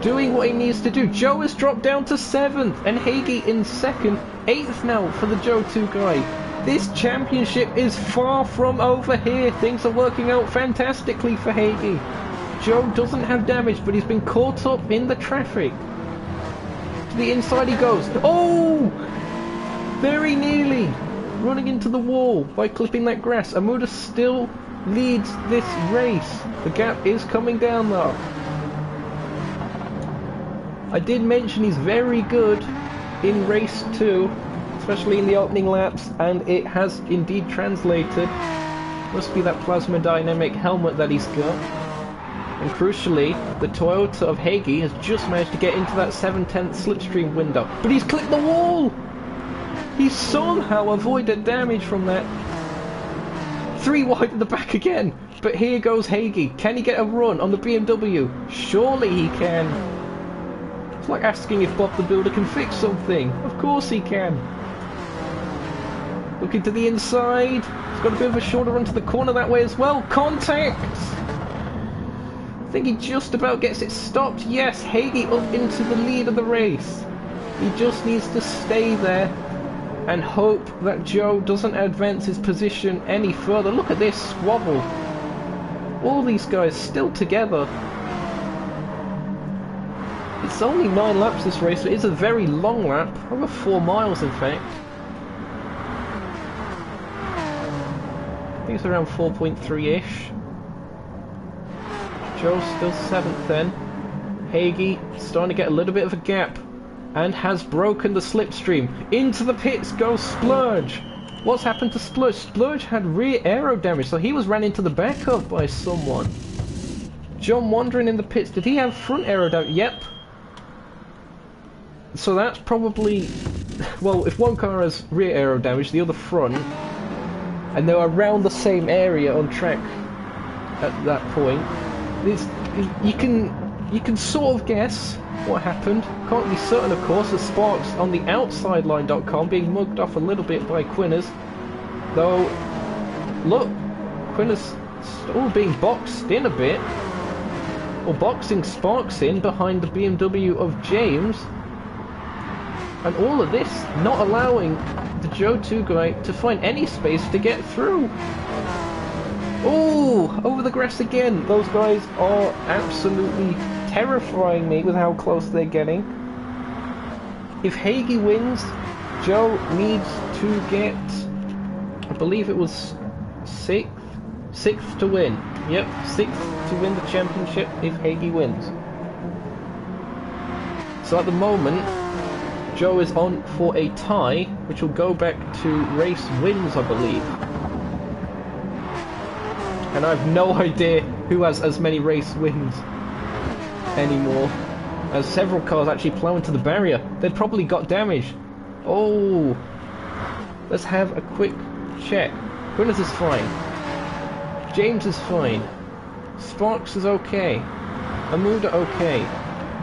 doing what he needs to do. Joe has dropped down to 7th and Hagee in 2nd. 8th now for the Joe 2 guy. This championship is far from over here. Things are working out fantastically for Hagee. Joe doesn't have damage, but he's been caught up in the traffic. To the inside he goes. Oh! Very nearly running into the wall by clipping that grass. Amuda still leads this race. The gap is coming down though. I did mention he's very good in race 2, especially in the opening laps, and it has indeed translated. Must be that plasma dynamic helmet that he's got. And crucially, the Toyota of Hagi has just managed to get into that 7/10 slipstream window. But he's clipped the wall! He somehow avoided damage from that. 3 wide at the back again. But here goes Hagi. Can he get a run on the BMW? Surely he can. It's like asking if Bob the Builder can fix something. Of course he can. Looking to the inside. He's got a bit of a shorter run to the corner that way as well. Contact! I think he just about gets it stopped. Yes, Hagi up into the lead of the race. He just needs to stay there and hope that Joe doesn't advance his position any further. Look at this squabble. All these guys still together. It's only 9 laps this race, but it's a very long lap. Over 4 miles in fact. I think it's around 4.3-ish. Joe's still 7th then. Hagi starting to get a little bit of a gap and has broken the slipstream. Into the pits goes Splurge. What's happened to Splurge? Splurge had rear aero damage, so he was ran into the back of by someone. John wandering in the pits. Did he have front aero damage? Yep. So that's probably... Well, if one car has rear aero damage, the other front, and they're around the same area on track at that point, you can sort of guess what happened. Can't be certain, of course, as Sparks on the outsideline.com being mugged off a little bit by Quinners. Though, look, Quinners still being boxed in a bit, or boxing Sparks in behind the BMW of James. And all of this not allowing the Joe 2 guy to find any space to get through. Oh, over the grass again. Those guys are absolutely terrifying me with how close they're getting. If Hagi wins, Joe needs to get, I believe it was 6th to win. Yep, 6th to win the championship if Hagi wins. So at the moment, Joe is on for a tie, which will go back to race wins, I believe. And I have no idea who has as many race wins anymore, as several cars actually plow into the barrier. They've probably got damage. Oh, let's have a quick check. Quinners is fine. James is fine. Sparks is okay. Amuda okay.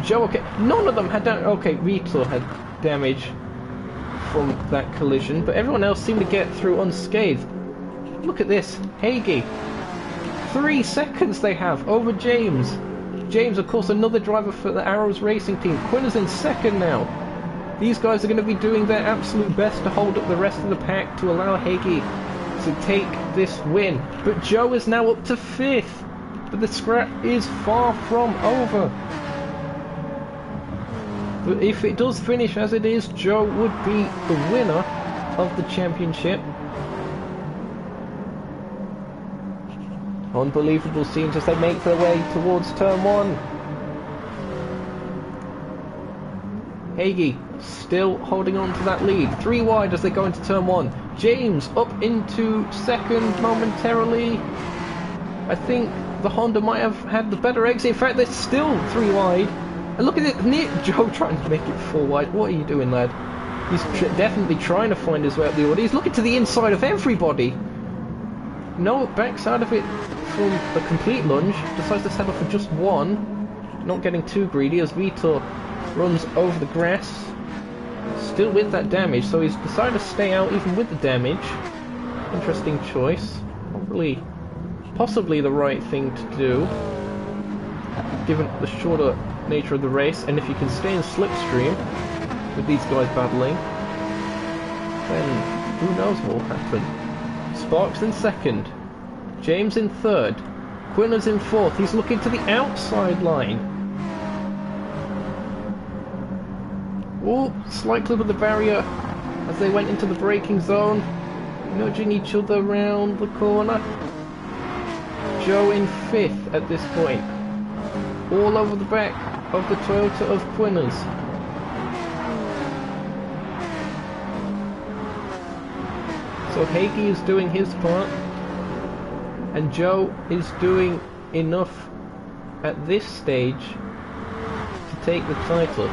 Joe okay. None of them had damage. Okay, Vitor had damage from that collision, but everyone else seemed to get through unscathed. Look at this. Hagi. 3 seconds they have over James. James, of course, another driver for the Arrows Racing team. Quinn is in 2nd now. These guys are going to be doing their absolute best to hold up the rest of the pack to allow Hagi to take this win. But Joe is now up to 5th. But the scrap is far from over. But if it does finish as it is, Joe would be the winner of the championship. Unbelievable scenes as they make their way towards turn 1. Hagi still holding on to that lead. 3 wide as they go into turn 1. James up into 2nd momentarily. I think the Honda might have had the better exit. In fact, they're still 3 wide. And look at it, Joe trying to make it 4 wide. What are you doing, lad? He's definitely trying to find his way up the order. He's looking to the inside of everybody. No, backs out of it from a complete lunge. Decides to settle for just 1. Not getting too greedy as Vitor runs over the grass. Still with that damage, so he's decided to stay out even with the damage. Interesting choice. Probably, possibly the right thing to do, given the shorter nature of the race. And if you can stay in slipstream with these guys battling, then who knows what will happen. Sparks in 2nd, James in 3rd, Quinners in 4th. He's looking to the outside line. Oh, slight clip of the barrier. as they went into the braking zone, nudging each other around the corner. Joe in 5th at this point, all over the back of the Toyota of Quinners. So Hagee is doing his part, and Joe is doing enough at this stage to take the title.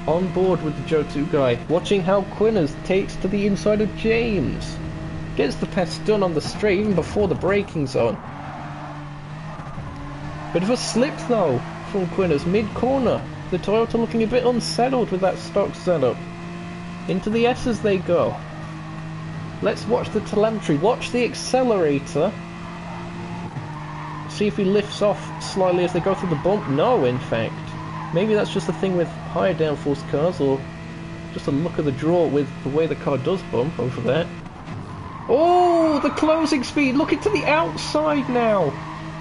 On board with the Joe 2 guy, watching how Quinners takes to the inside of James. Gets the pass done on the straight even before the braking zone. Bit of a slip though from Quinners mid-corner. The Toyota looking a bit unsettled with that stock setup. Into the S's they go. Let's watch the telemetry, watch the accelerator. See if he lifts off slightly as they go through the bump. No, in fact. Maybe that's just a thing with higher downforce cars, or just a look of the draw with the way the car does bump over there. Oh, the closing speed, looking to the outside now.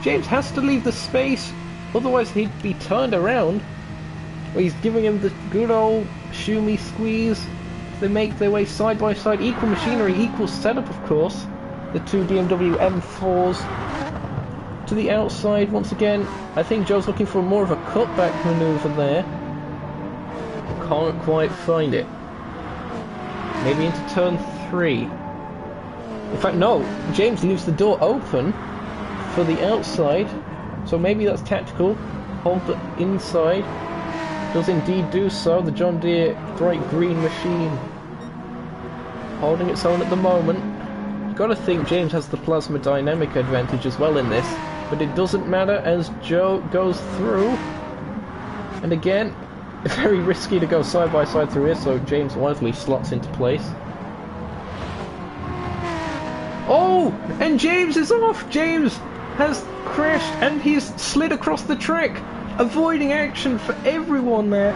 James has to leave the space, otherwise he'd be turned around. Well, he's giving him the good old shoe me squeeze. They make their way side by side, equal machinery, equal setup of course. The two BMW M4s to the outside once again. I think Joe's looking for more of a cutback manoeuvre there. Can't quite find it. Maybe into turn 3. In fact, no, James leaves the door open for the outside, so maybe that's tactical. Hold the inside. Does indeed do so. The John Deere bright green machine holding its own at the moment. You've got to think James has the plasma dynamic advantage as well in this, but it doesn't matter as Joe goes through. And again, very risky to go side by side through here, so James wisely slots into place. Oh! And James is off! James has crashed and he's slid across the track, avoiding action for everyone there.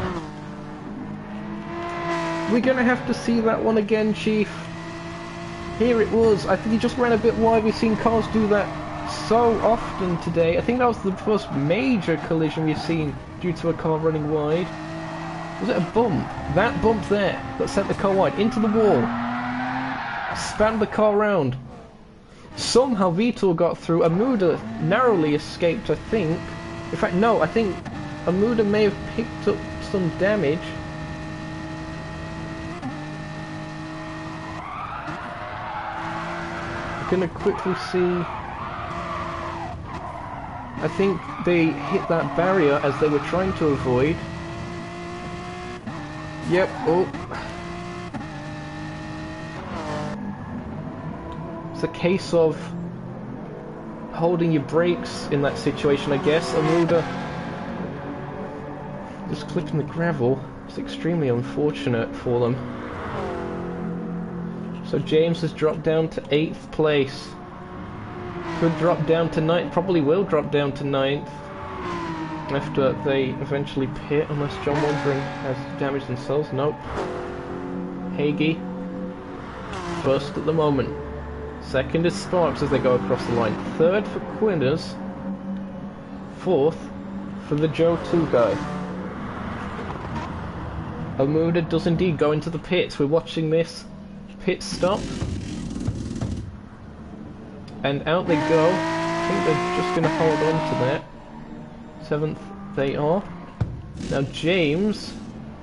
We're gonna have to see that one again, Chief. Here it was. I think he just ran a bit wide. We've seen cars do that so often today. I think that was the first major collision we've seen due to a car running wide. Was it a bump? That bump there that sent the car wide into the wall. Spanned the car round. Somehow Vitor got through. Amuda narrowly escaped, I think. In fact, no, I think Amuda may have picked up some damage. I'm gonna quickly see. I think they hit that barrier as they were trying to avoid. Yep, oh. It's a case of holding your brakes in that situation, I guess. Amuda just clipping the gravel. It's extremely unfortunate for them. So James has dropped down to 8th place. Could drop down to 9th, probably will drop down to 9th after they eventually pit, unless John Wandering has damaged themselves. Nope. Hagee first at the moment. Second is Sparks as they go across the line. Third for Quinners. Fourth for the Joe 2 guy. Amuda does indeed go into the pits. We're watching this pit stop. And out they go. I think they're just going to hold on to that. 7th they are. Now James,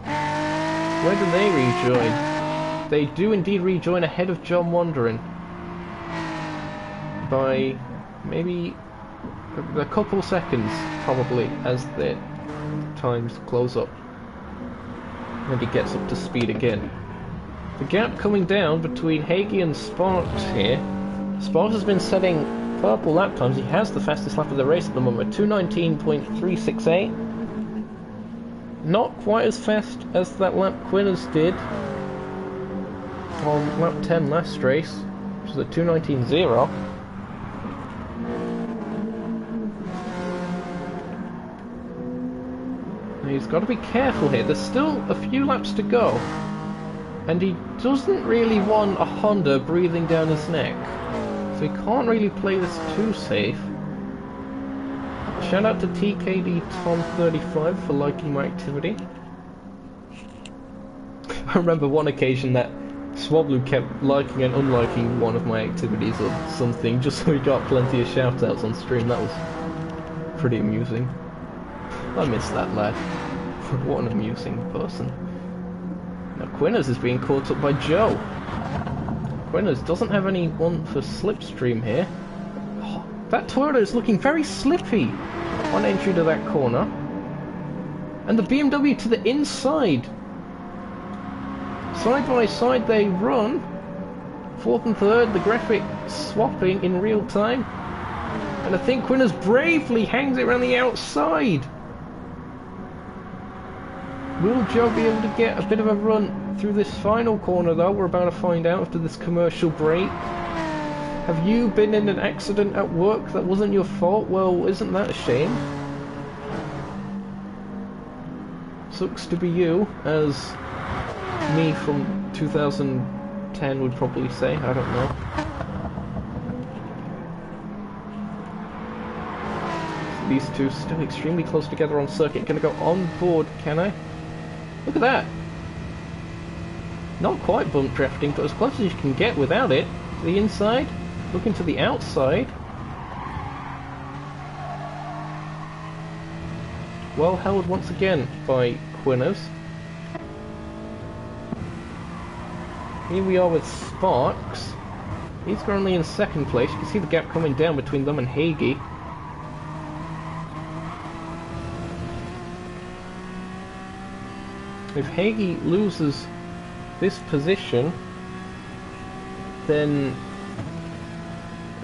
where do they rejoin? They do indeed rejoin ahead of John Wandering. By maybe a couple seconds, probably, as their times close up. And he gets up to speed again. The gap coming down between Hagee and Sparks here. Sparks has been setting purple lap times. He has the fastest lap of the race at the moment, 2:19.368. Not quite as fast as that lap Quinners did on lap 10 last race, which was at 2:19.0. He's got to be careful here. There's still a few laps to go, and he doesn't really want a Honda breathing down his neck, so he can't really play this too safe. Shout out to TKD Tom35 for liking my activity. I remember one occasion that Swablu kept liking and unliking one of my activities or something, just so he got plenty of shoutouts on stream. That was pretty amusing. I miss that lad. What an amusing person. Now Quinners is being caught up by Joe. Quinners doesn't have anyone for slipstream here. Oh, that Toyota is looking very slippy on entry to that corner. And the BMW to the inside. Side by side they run. Fourth and third, the graphic swapping in real time. And I think Quinners bravely hangs it around the outside. Will Joe be able to get a bit of a run through this final corner though? We're about to find out after this commercial break. Have you been in an accident at work that wasn't your fault? Well, isn't that a shame? Sucks to be you, as me from 2010 would probably say. I don't know. These two still extremely close together on circuit. Gonna go on board, can I? Look at that! Not quite bump drafting, but as close as you can get without it. To the inside, looking to the outside. Well held once again by Quinners. Here we are with Sparks. He's currently in second place. You can see the gap coming down between them and Hagee. If Hagee loses this position, then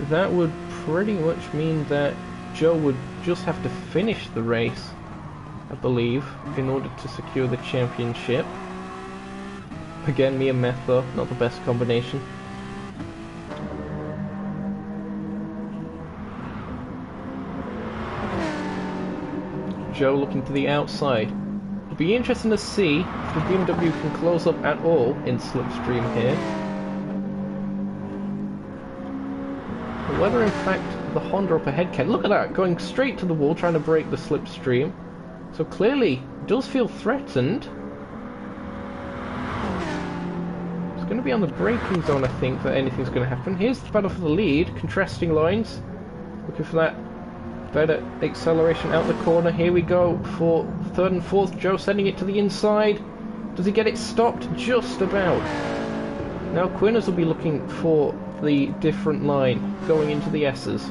that would pretty much mean that Joe would just have to finish the race, I believe, in order to secure the championship. Again, me and Meth though, not the best combination. Joe looking to the outside. It'll be interesting to see if the BMW can close up at all in slipstream here. Or whether in fact the Honda up ahead can. Look at that, going straight to the wall trying to break the slipstream. So clearly does feel threatened. It's going to be on the braking zone, I think, that anything's going to happen. Here's the battle for the lead, contrasting lines. Looking for that better acceleration out the corner. Here we go for third and fourth. Joe sending it to the inside. Does he get it stopped? Just about. Now Quinners will be looking for the different line going into the S's.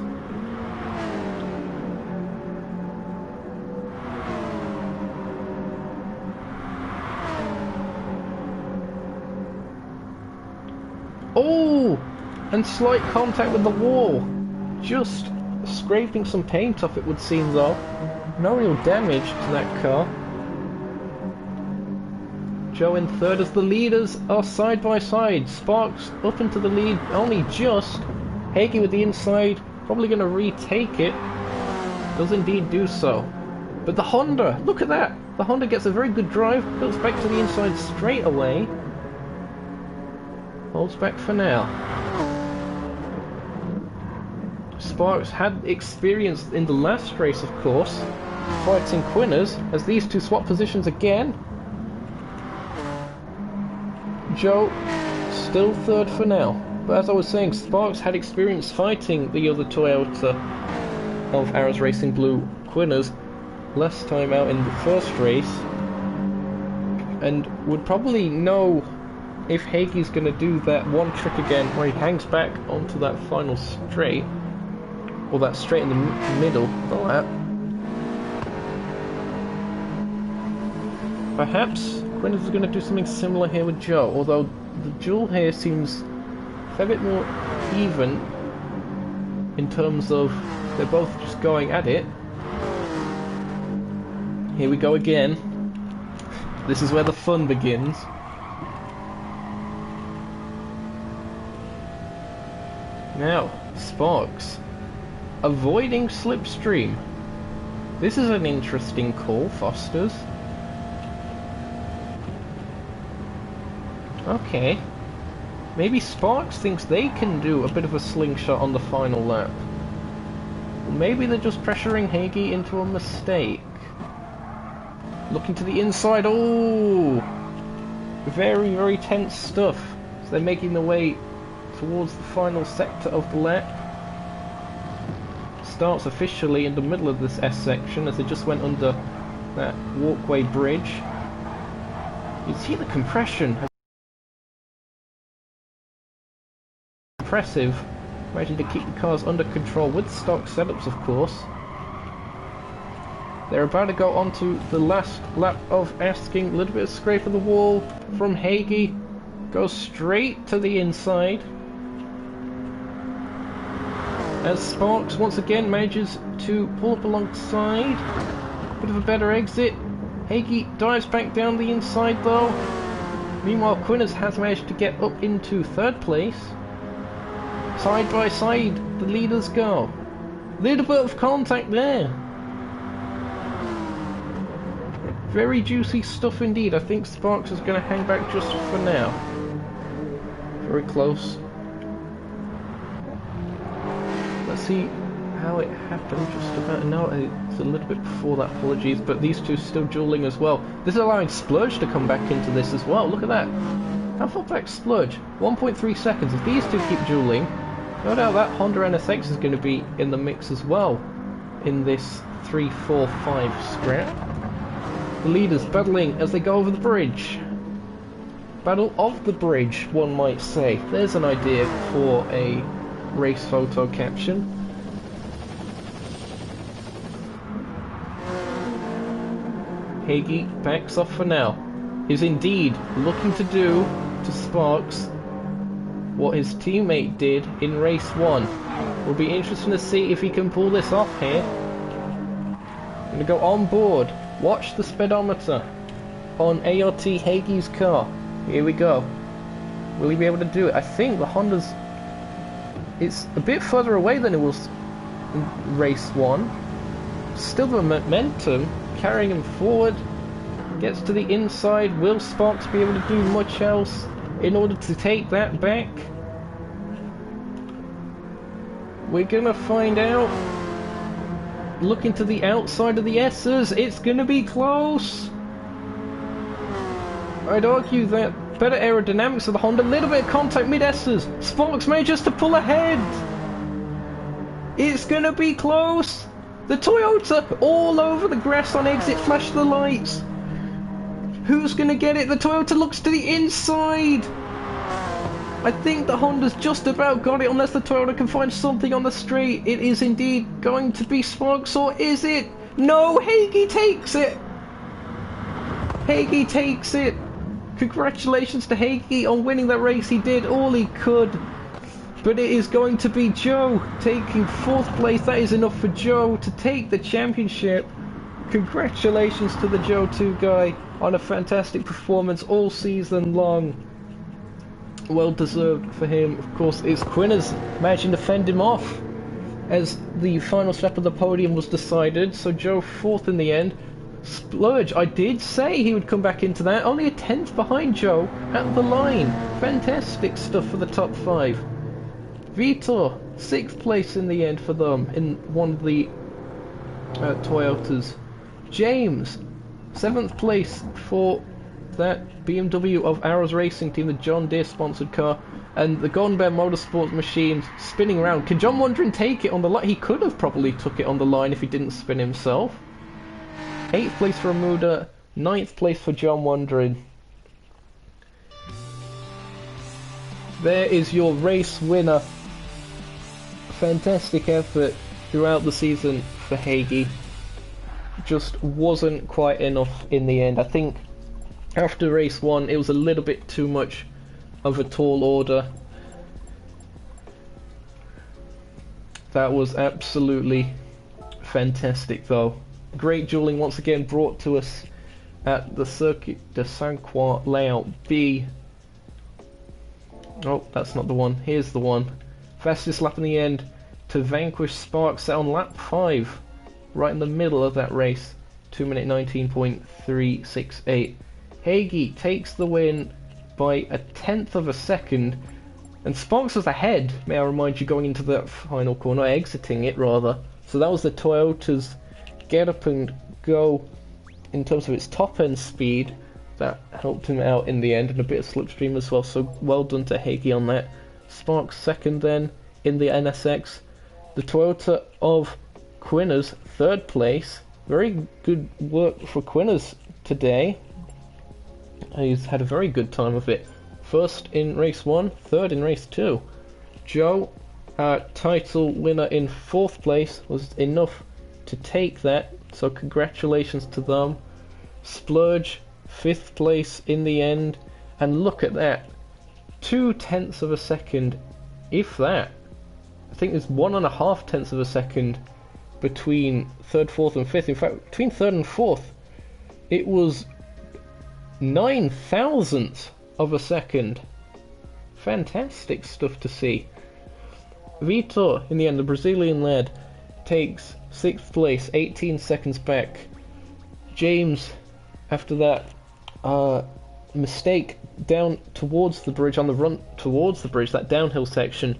Oh! And slight contact with the wall. Just scraping some paint off, it would seem, though. No real damage to that car. Joe in third as the leaders are side by side. Sparks up into the lead only just. Hagee with the inside, probably going to retake it. Does indeed do so. But the Honda, look at that! The Honda gets a very good drive, builds back to the inside straight away. Holds back for now. Sparks had experience in the last race, of course, fighting Quinners, as these two swap positions again. Joe still third for now, but as I was saying, Sparks had experience fighting the other Toyota of ARS Racing Blue Quinners last time out in the first race, and would probably know if Hagee's going to do that one trick again where he hangs back onto that final straight. Or that straight in the middle of the lap. Perhaps Quinners is going to do something similar here with Joe, although the duel here seems a fair bit more even in terms of they're both just going at it. Here we go again. This is where the fun begins. Now, Sparks. Avoiding slipstream. This is an interesting call, Foster's. Okay. Maybe Sparks thinks they can do a bit of a slingshot on the final lap. Or maybe they're just pressuring Hagee into a mistake. Looking to the inside. Oh! Very, very tense stuff. So they're making their way towards the final sector of the lap. Starts officially in the middle of this S section as they just went under that walkway bridge. You see the compression. Impressive. Managing to keep the cars under control with stock setups, of course. They're about to go on to the last lap of asking. A little bit of scrape of the wall from Hagee. Goes straight to the inside. As Sparks once again manages to pull up alongside. Bit of a better exit. Hagee dives back down the inside though. Meanwhile, Quinners has managed to get up into third place. Side by side, the leaders go. Little bit of contact there. Very juicy stuff indeed. I think Sparks is going to hang back just for now. Very close. Let's see how it happened just about now. It's a little bit before that, apologies, but these two still dueling as well. This is allowing Splurge to come back into this as well. Look at that. How far back Splurge? 1.3 seconds. If these two keep dueling, no doubt that Honda NSX is going to be in the mix as well in this 3-4-5 scrap. The leaders battling as they go over the bridge. Battle of the bridge, one might say. There's an idea for a race photo caption. Hagee backs off for now. Is indeed looking to do to Sparks what his teammate did in race 1. Will be interesting to see if he can pull this off here. I'm gonna go on board. Watch the speedometer on ART Hagee's car. Here we go. Will he be able to do it? I think the Honda's... It's a bit further away than it was in race 1. Still the momentum carrying him forward. Gets to the inside. Will Sparks be able to do much else in order to take that back? We're gonna find out. Looking to the outside of the S's, it's gonna be close. I'd argue that better aerodynamics of the Honda, a little bit of contact mid-S's. Sparks manages to pull ahead. It's gonna be close. The Toyota all over the grass on exit, flash the lights. Who's gonna get it? The Toyota looks to the inside. I think the Honda's just about got it, unless the Toyota can find something on the straight. It is indeed going to be Sparks, or is it? No, Hagee takes it. Hagee takes it. Congratulations to Hagee on winning that race. He did all he could. But it is going to be Joe taking 4th place. That is enough for Joe to take the championship. Congratulations to the Joe 2 guy on a fantastic performance all season long. Well deserved for him. Of course, it's Quinners managing to fend him off as the final step of the podium was decided. So Joe 4th in the end. Splurge, I did say he would come back into that. Only a 10th behind Joe at the line. Fantastic stuff for the top 5. Vitor, 6th place in the end for them in one of the Toyotas. James, 7th place for that BMW of ARS Racing Team, the John Deere sponsored car, and the Golden Bear Motorsport machine spinning around. Can John Wondering take it on the line? He could have probably took it on the line if he didn't spin himself. 8th place for Amuda, 9th place for John Wondering. There is your race winner. Fantastic effort throughout the season for Hagee. Just wasn't quite enough in the end. I think after race 1 it was a little bit too much of a tall order. That was absolutely fantastic though. Great dueling once again brought to us at the Circuit de Saint-Croix Layout B. Oh, that's not the one. Here's the one. Fastest lap in the end to vanquish Sparks set on lap 5. Right in the middle of that race. 2 minute 19.368. Hagee takes the win by a 10th of a second. And Sparks was ahead, may I remind you, going into that final corner, exiting it rather. So that was the Toyota's get up and go in terms of its top end speed. that helped him out in the end, and a bit of slipstream as well, so well done to Hagee on that. Sparks second then in the NSX. The Toyota of Quinners, third place. Very good work for Quinners today. He's had a very good time of it. First in race 1, third in race 2. Joe, title winner in fourth place, was enough to take that, so congratulations to them. Splurge, fifth place in the end, and look at that. 0.2 of a second, if that. I think there's 1.5 tenths of a second between third, fourth, and fifth. In fact, between third and fourth, it was 9 thousandths of a second. Fantastic stuff to see. Vitor, in the end, the Brazilian lad, takes sixth place, 18 seconds back. James, after that mistake down towards the bridge, on the run towards the bridge, that downhill section,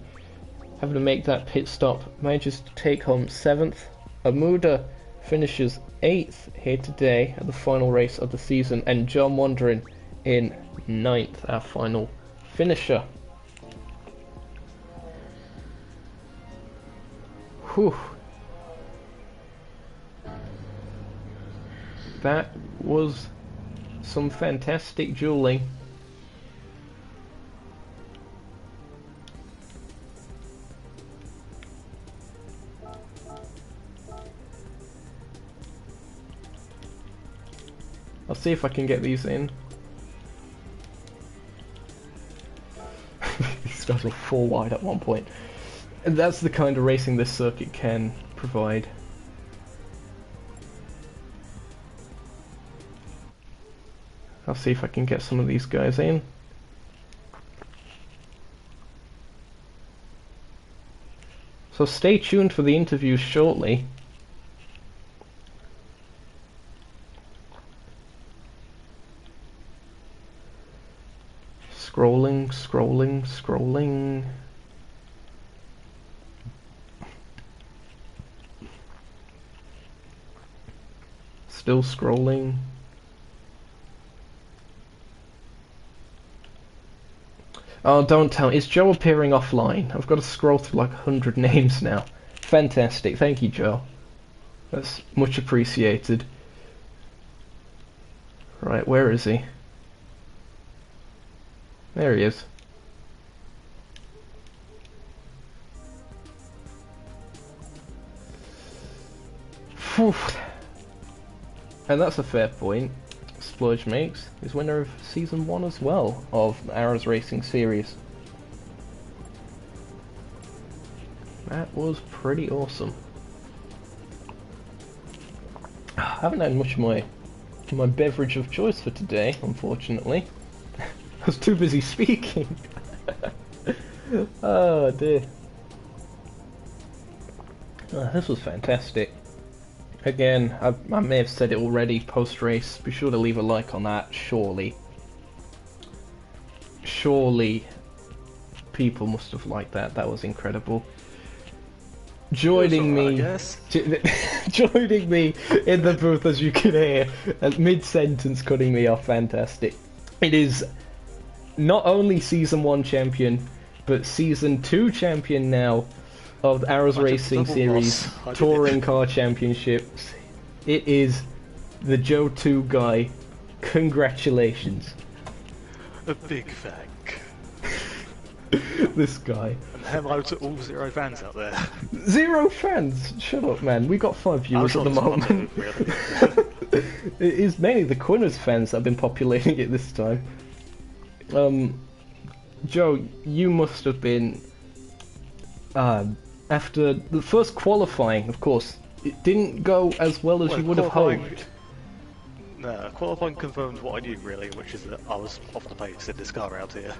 having to make that pit stop, manages to take home 7th. Amuda finishes 8th here today at the final race of the season, and John Wandering in 9th, our final finisher. Whew. That was some fantastic dueling. I'll see if I can get these in. These guys were 4 wide at one point. And that's the kind of racing this circuit can provide. I'll see if I can get some of these guys in. So stay tuned for the interviews shortly. Scrolling, scrolling, scrolling. Still scrolling. Oh, don't tell me. Is Joe appearing offline? I've got to scroll through like 100 names now. Fantastic. Thank you, Joe. That's much appreciated. Right, where is he? There he is. Whew. And that's a fair point. Splurge makes is winner of season 1 as well of the ARS Racing series. That was pretty awesome. I haven't had much of my beverage of choice for today, unfortunately. I was too busy speaking. Oh dear. This was fantastic. Again, I may have said it already post-race. Be sure to leave a like on that, surely. Surely people must have liked that. That was incredible. Joining me, joining me in the booth, as you can hear, mid-sentence cutting me off, fantastic. It is not only Season 1 champion, but Season 2 champion now of the ARS Racing Series Touring Car Championships. It is the Joe 2 guy. Congratulations. A big thank. This guy. And hello to all 0 fans out there. 0 fans? Shut up, man. We got 5 viewers at the moment. Really. It is mainly the Quinners fans that have been populating it this time. Joe, you must have been... after the first qualifying, of course, it didn't go as well as you would have hoped. No, qualifying confirmed what I knew really, which is that I was off the pace in this car around here.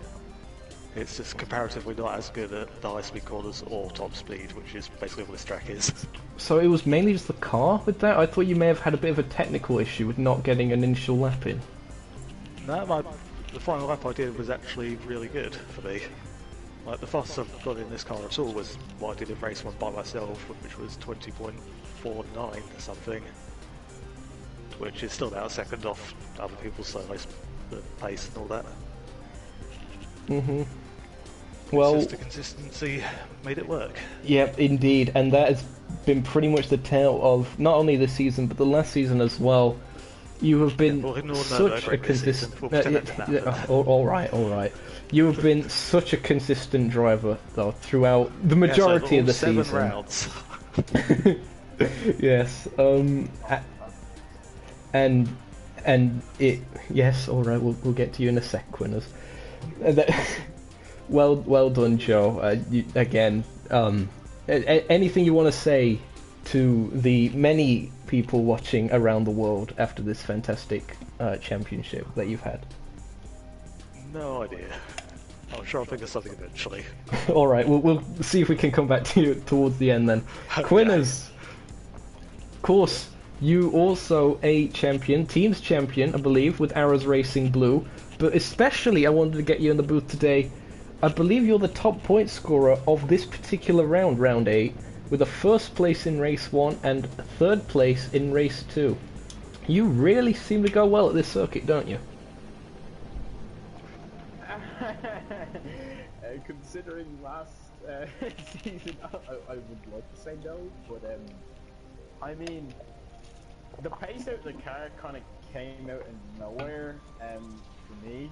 It's just comparatively not as good at the high speed corners or top speed, which is basically what this track is. So it was mainly just the car with that? I thought you may have had a bit of a technical issue with not getting an initial lap in. No, the final lap I did was actually really good for me. Like, the fastest I've got in this car at all was what I did in race 1 by myself, which was 20.49 or something. Which is still about a second off other people's, so the pace and all that. Mhm. Well, It's just the consistency made it work. yep, indeed, and that has been pretty much the tale of not only this season but the last season as well. You have been well, ignore such a this season. consistent. We'll pretend that didn't happen. All right, all right. You have been such a consistent driver though throughout the majority of the seven season. rounds. Yes. And it. Yes. All right. We'll get to you in a sec, Quinners. Well done, Joe. Again. Anything you want to say to the many people watching around the world after this fantastic championship that you've had? No idea. I'm sure I'll think of something eventually. All right. We'll see if we can come back to you towards the end then. Okay. Quinners. Of course, you also a champion, teams champion, I believe, with ARS Racing Blue. But especially, I wanted to get you in the booth today. I believe you're the top point scorer of this particular round, round 8, with a first place in race 1 and a third place in race 2. You really seem to go well at this circuit, don't you? Considering last season, I would like to say no, but I mean, the pace out of the car kind of came out of nowhere for me.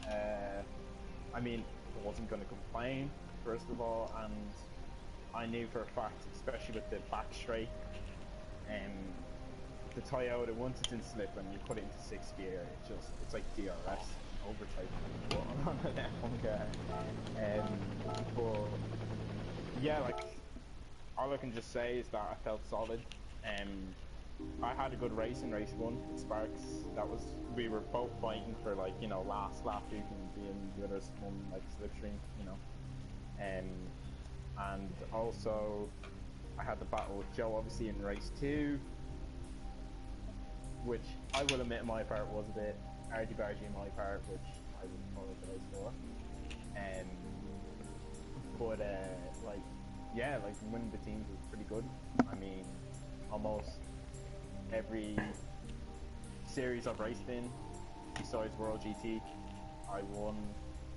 I mean, I wasn't going to complain, first of all, and I knew for a fact, especially with the back straight, the Toyota, once it's in slip and you put it into 6th gear, it's like DRS, overtaking on an F1 car. But yeah, like, all I can just say is that I felt solid. I had a good race in race 1 with Sparks. We were both fighting for, like, you know, last lap, you can be in the other's one, like, slipstream, you know. And also, I had the battle with Joe, obviously, in race 2, which I will admit my part was a bit argy-bargy in my part, which I would apologize for. But like, yeah, like, winning the teams was pretty good. I mean, almost every series I've raced in, besides World GT, I won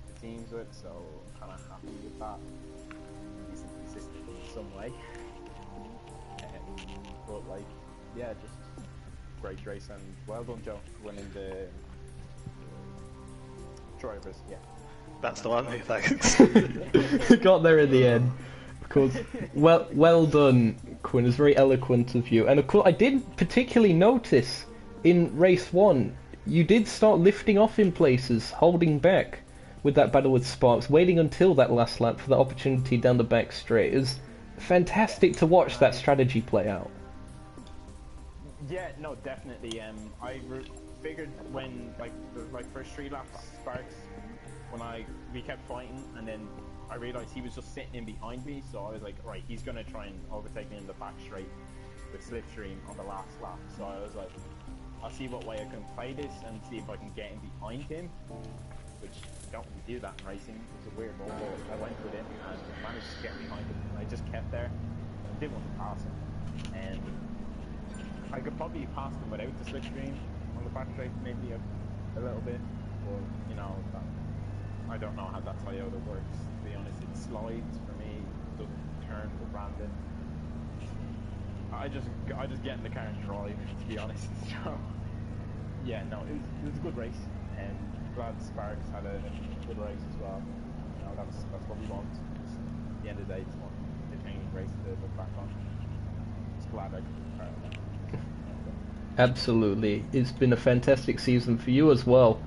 the teams with, so I'm kind of happy with that. It's consistent in some way. But like, yeah, just great race, and well done, Joe, for winning the drivers. Yeah, That's the one. Thanks. Got there in the end. Of course, well done, Quinn. It's very eloquent of you. And of course, I did particularly notice in race 1, you did start lifting off in places, holding back with that battle with Sparks, waiting until that last lap for the opportunity down the back straight. It was fantastic to watch that strategy play out. Yeah, no, definitely. I figured when, like, the first 3 laps, Sparks, when we kept fighting, and then I realised he was just sitting in behind me, so I was like, right, he's going to try and overtake me in the back straight with slipstream on the last lap. So I was like, I'll see what way I can play this and see if I can get in behind him, which you don't do that in racing. It's a weird move, but I went with it and managed to get behind him. I just kept there. I didn't want to pass him, and I could probably pass him without the slipstream on the back straight, maybe a little bit, but you know, I don't know how that Toyota works. To be honest, it slides for me, it doesn't turn for Brandon. I just get in the car and drive, to be honest. So yeah, no, it was a good race, and glad Sparks had a good race as well. You know, that's what we want. Just, at the end of the day, just want the training race to look back on. Just glad I could be part of that. Absolutely. It's been a fantastic season for you as well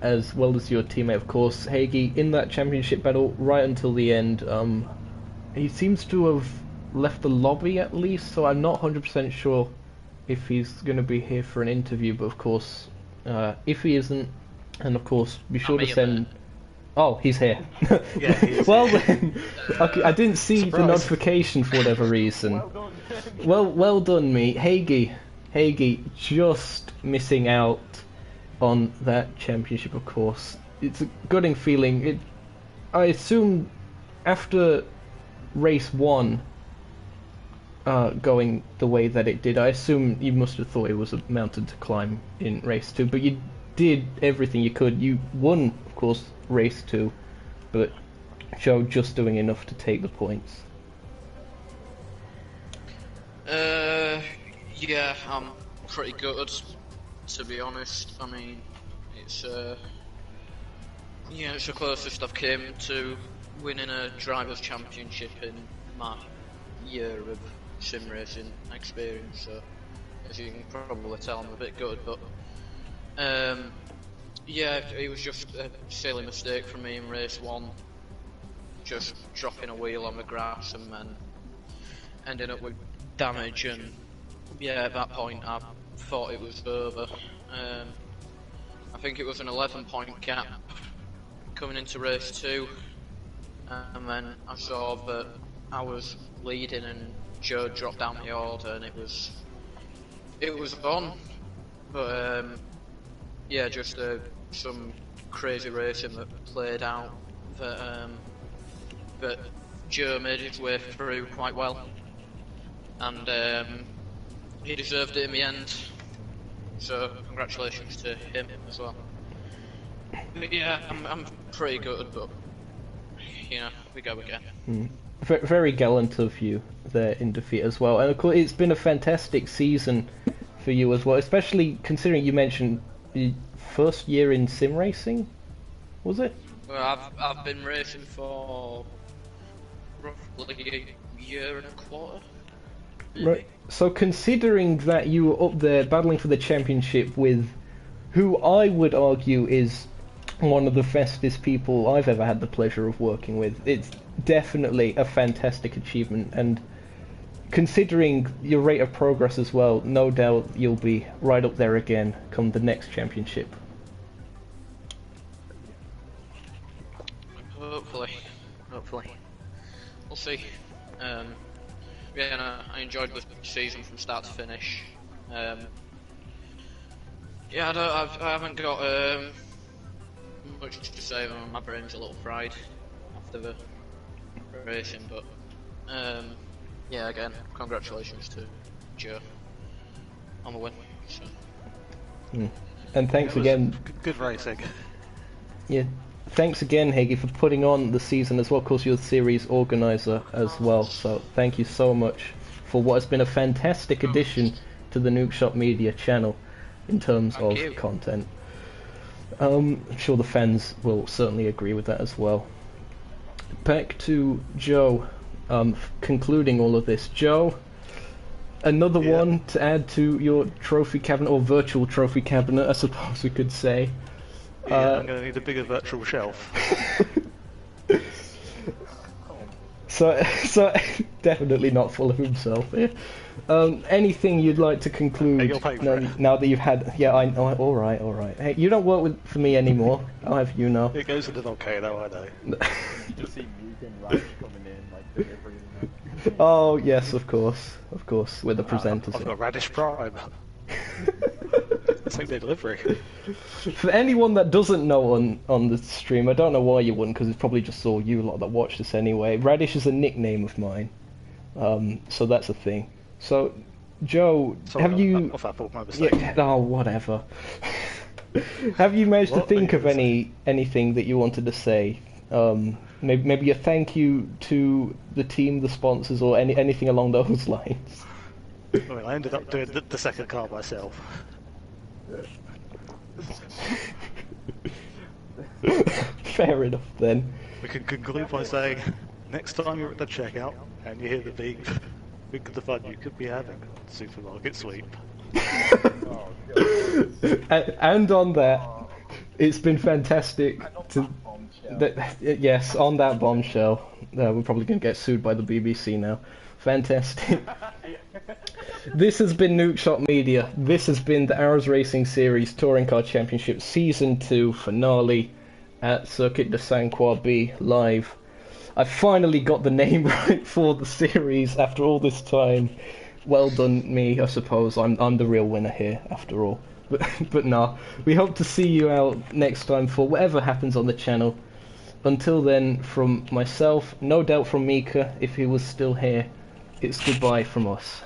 as your teammate, of course. Hagee, in that championship battle right until the end, he seems to have left the lobby at least, so I'm not 100% sure if he's going to be here for an interview, but of course, if he isn't, and of course, be sure to send... Oh, he's here. Yeah, he is well here. then, okay, I didn't see the notification for whatever reason. Well done, me. Hagee, just missing out on that championship, of course. It's a gutting feeling. I assume after race 1 going the way that it did, I assume you must have thought it was a mountain to climb in race 2, but did everything you could. You won, of course, race 2, but Joe just doing enough to take the points. Yeah, I'm pretty gutted, to be honest. I mean, it's it's the closest I've came to winning a drivers' championship in my year of sim racing experience. So, as you can probably tell, I'm a bit gutted, but yeah, it was just a silly mistake from me in race 1, just dropping a wheel on the grass and then ending up with damage. And yeah, at that point I thought it was over. I think it was an 11-point gap coming into race 2, and then I saw that I was leading and Joe dropped down the order, and it was on. But yeah, just some crazy racing that played out that Joe made his way through quite well, and he deserved it in the end. So congratulations to him as well. But yeah, I'm pretty good, but you know, we go again. Very gallant of you there in defeat as well, and of course it's been a fantastic season for you as well, especially considering you mentioned your first year in sim racing, was it? Well, I've been racing for roughly a year and a quarter. Right. So considering that you were up there battling for the championship with who I would argue is one of the fastest people I've ever had the pleasure of working with, it's definitely a fantastic achievement, and considering your rate of progress as well, no doubt you'll be right up there again come the next championship. Hopefully. We'll see. Yeah, no, I enjoyed the season from start to finish. Yeah, I haven't got much to say. My brain's a little fried after the racing, but yeah, again, congratulations to Joe on the win. So. And thanks again. Good racing. Yeah, thanks again, Higgy, for putting on the season as well. Of course, you're the series organizer as well, so thank you so much for what has been a fantastic addition to the Nukeshot Media channel in terms of content. I'm sure the fans will certainly agree with that as well. Back to Joe, concluding all of this. Joe, another one to add to your trophy cabinet, or virtual trophy cabinet, I suppose we could say. Yeah, I'm going to need a bigger virtual shelf. So definitely not full of himself here. Anything you'd like to conclude now that you've had? Yeah, all right. Hey, you don't work for me anymore. I'll have you know. It goes into Zokeo, I know. Just see Meek and Ryan coming in, like delivering. Oh yes, of course, with the presenters. I've got Radish Prime. Same day delivery. For anyone that doesn't know on the stream, I don't know why you wouldn't, because it's probably just all you lot that watch this anyway. Radish is a nickname of mine, so that's a thing. So, Joe, have you? Oh, whatever. Have you managed to think of anything that you wanted to say? Maybe a thank you to the team, the sponsors, or anything along those lines. Well, I ended up doing the second car myself. Fair enough then. We can conclude by saying, next time you're at the checkout and you hear the beep, think of the fun you could be having on supermarket sweep. And on that, it's been fantastic to... yes, on that bombshell. We're probably going to get sued by the BBC now. Fantastic. This has been Nukeshot Media. This has been the ARS Racing Series Touring Car Championship Season 2 finale at Circuit de Saint Croix B live. I finally got the name right for the series after all this time. Well done me, I suppose. I'm the real winner here after all. But no, we hope to see you out next time for whatever happens on the channel. Until then, from myself, no doubt from Mika, if he was still here, it's goodbye from us.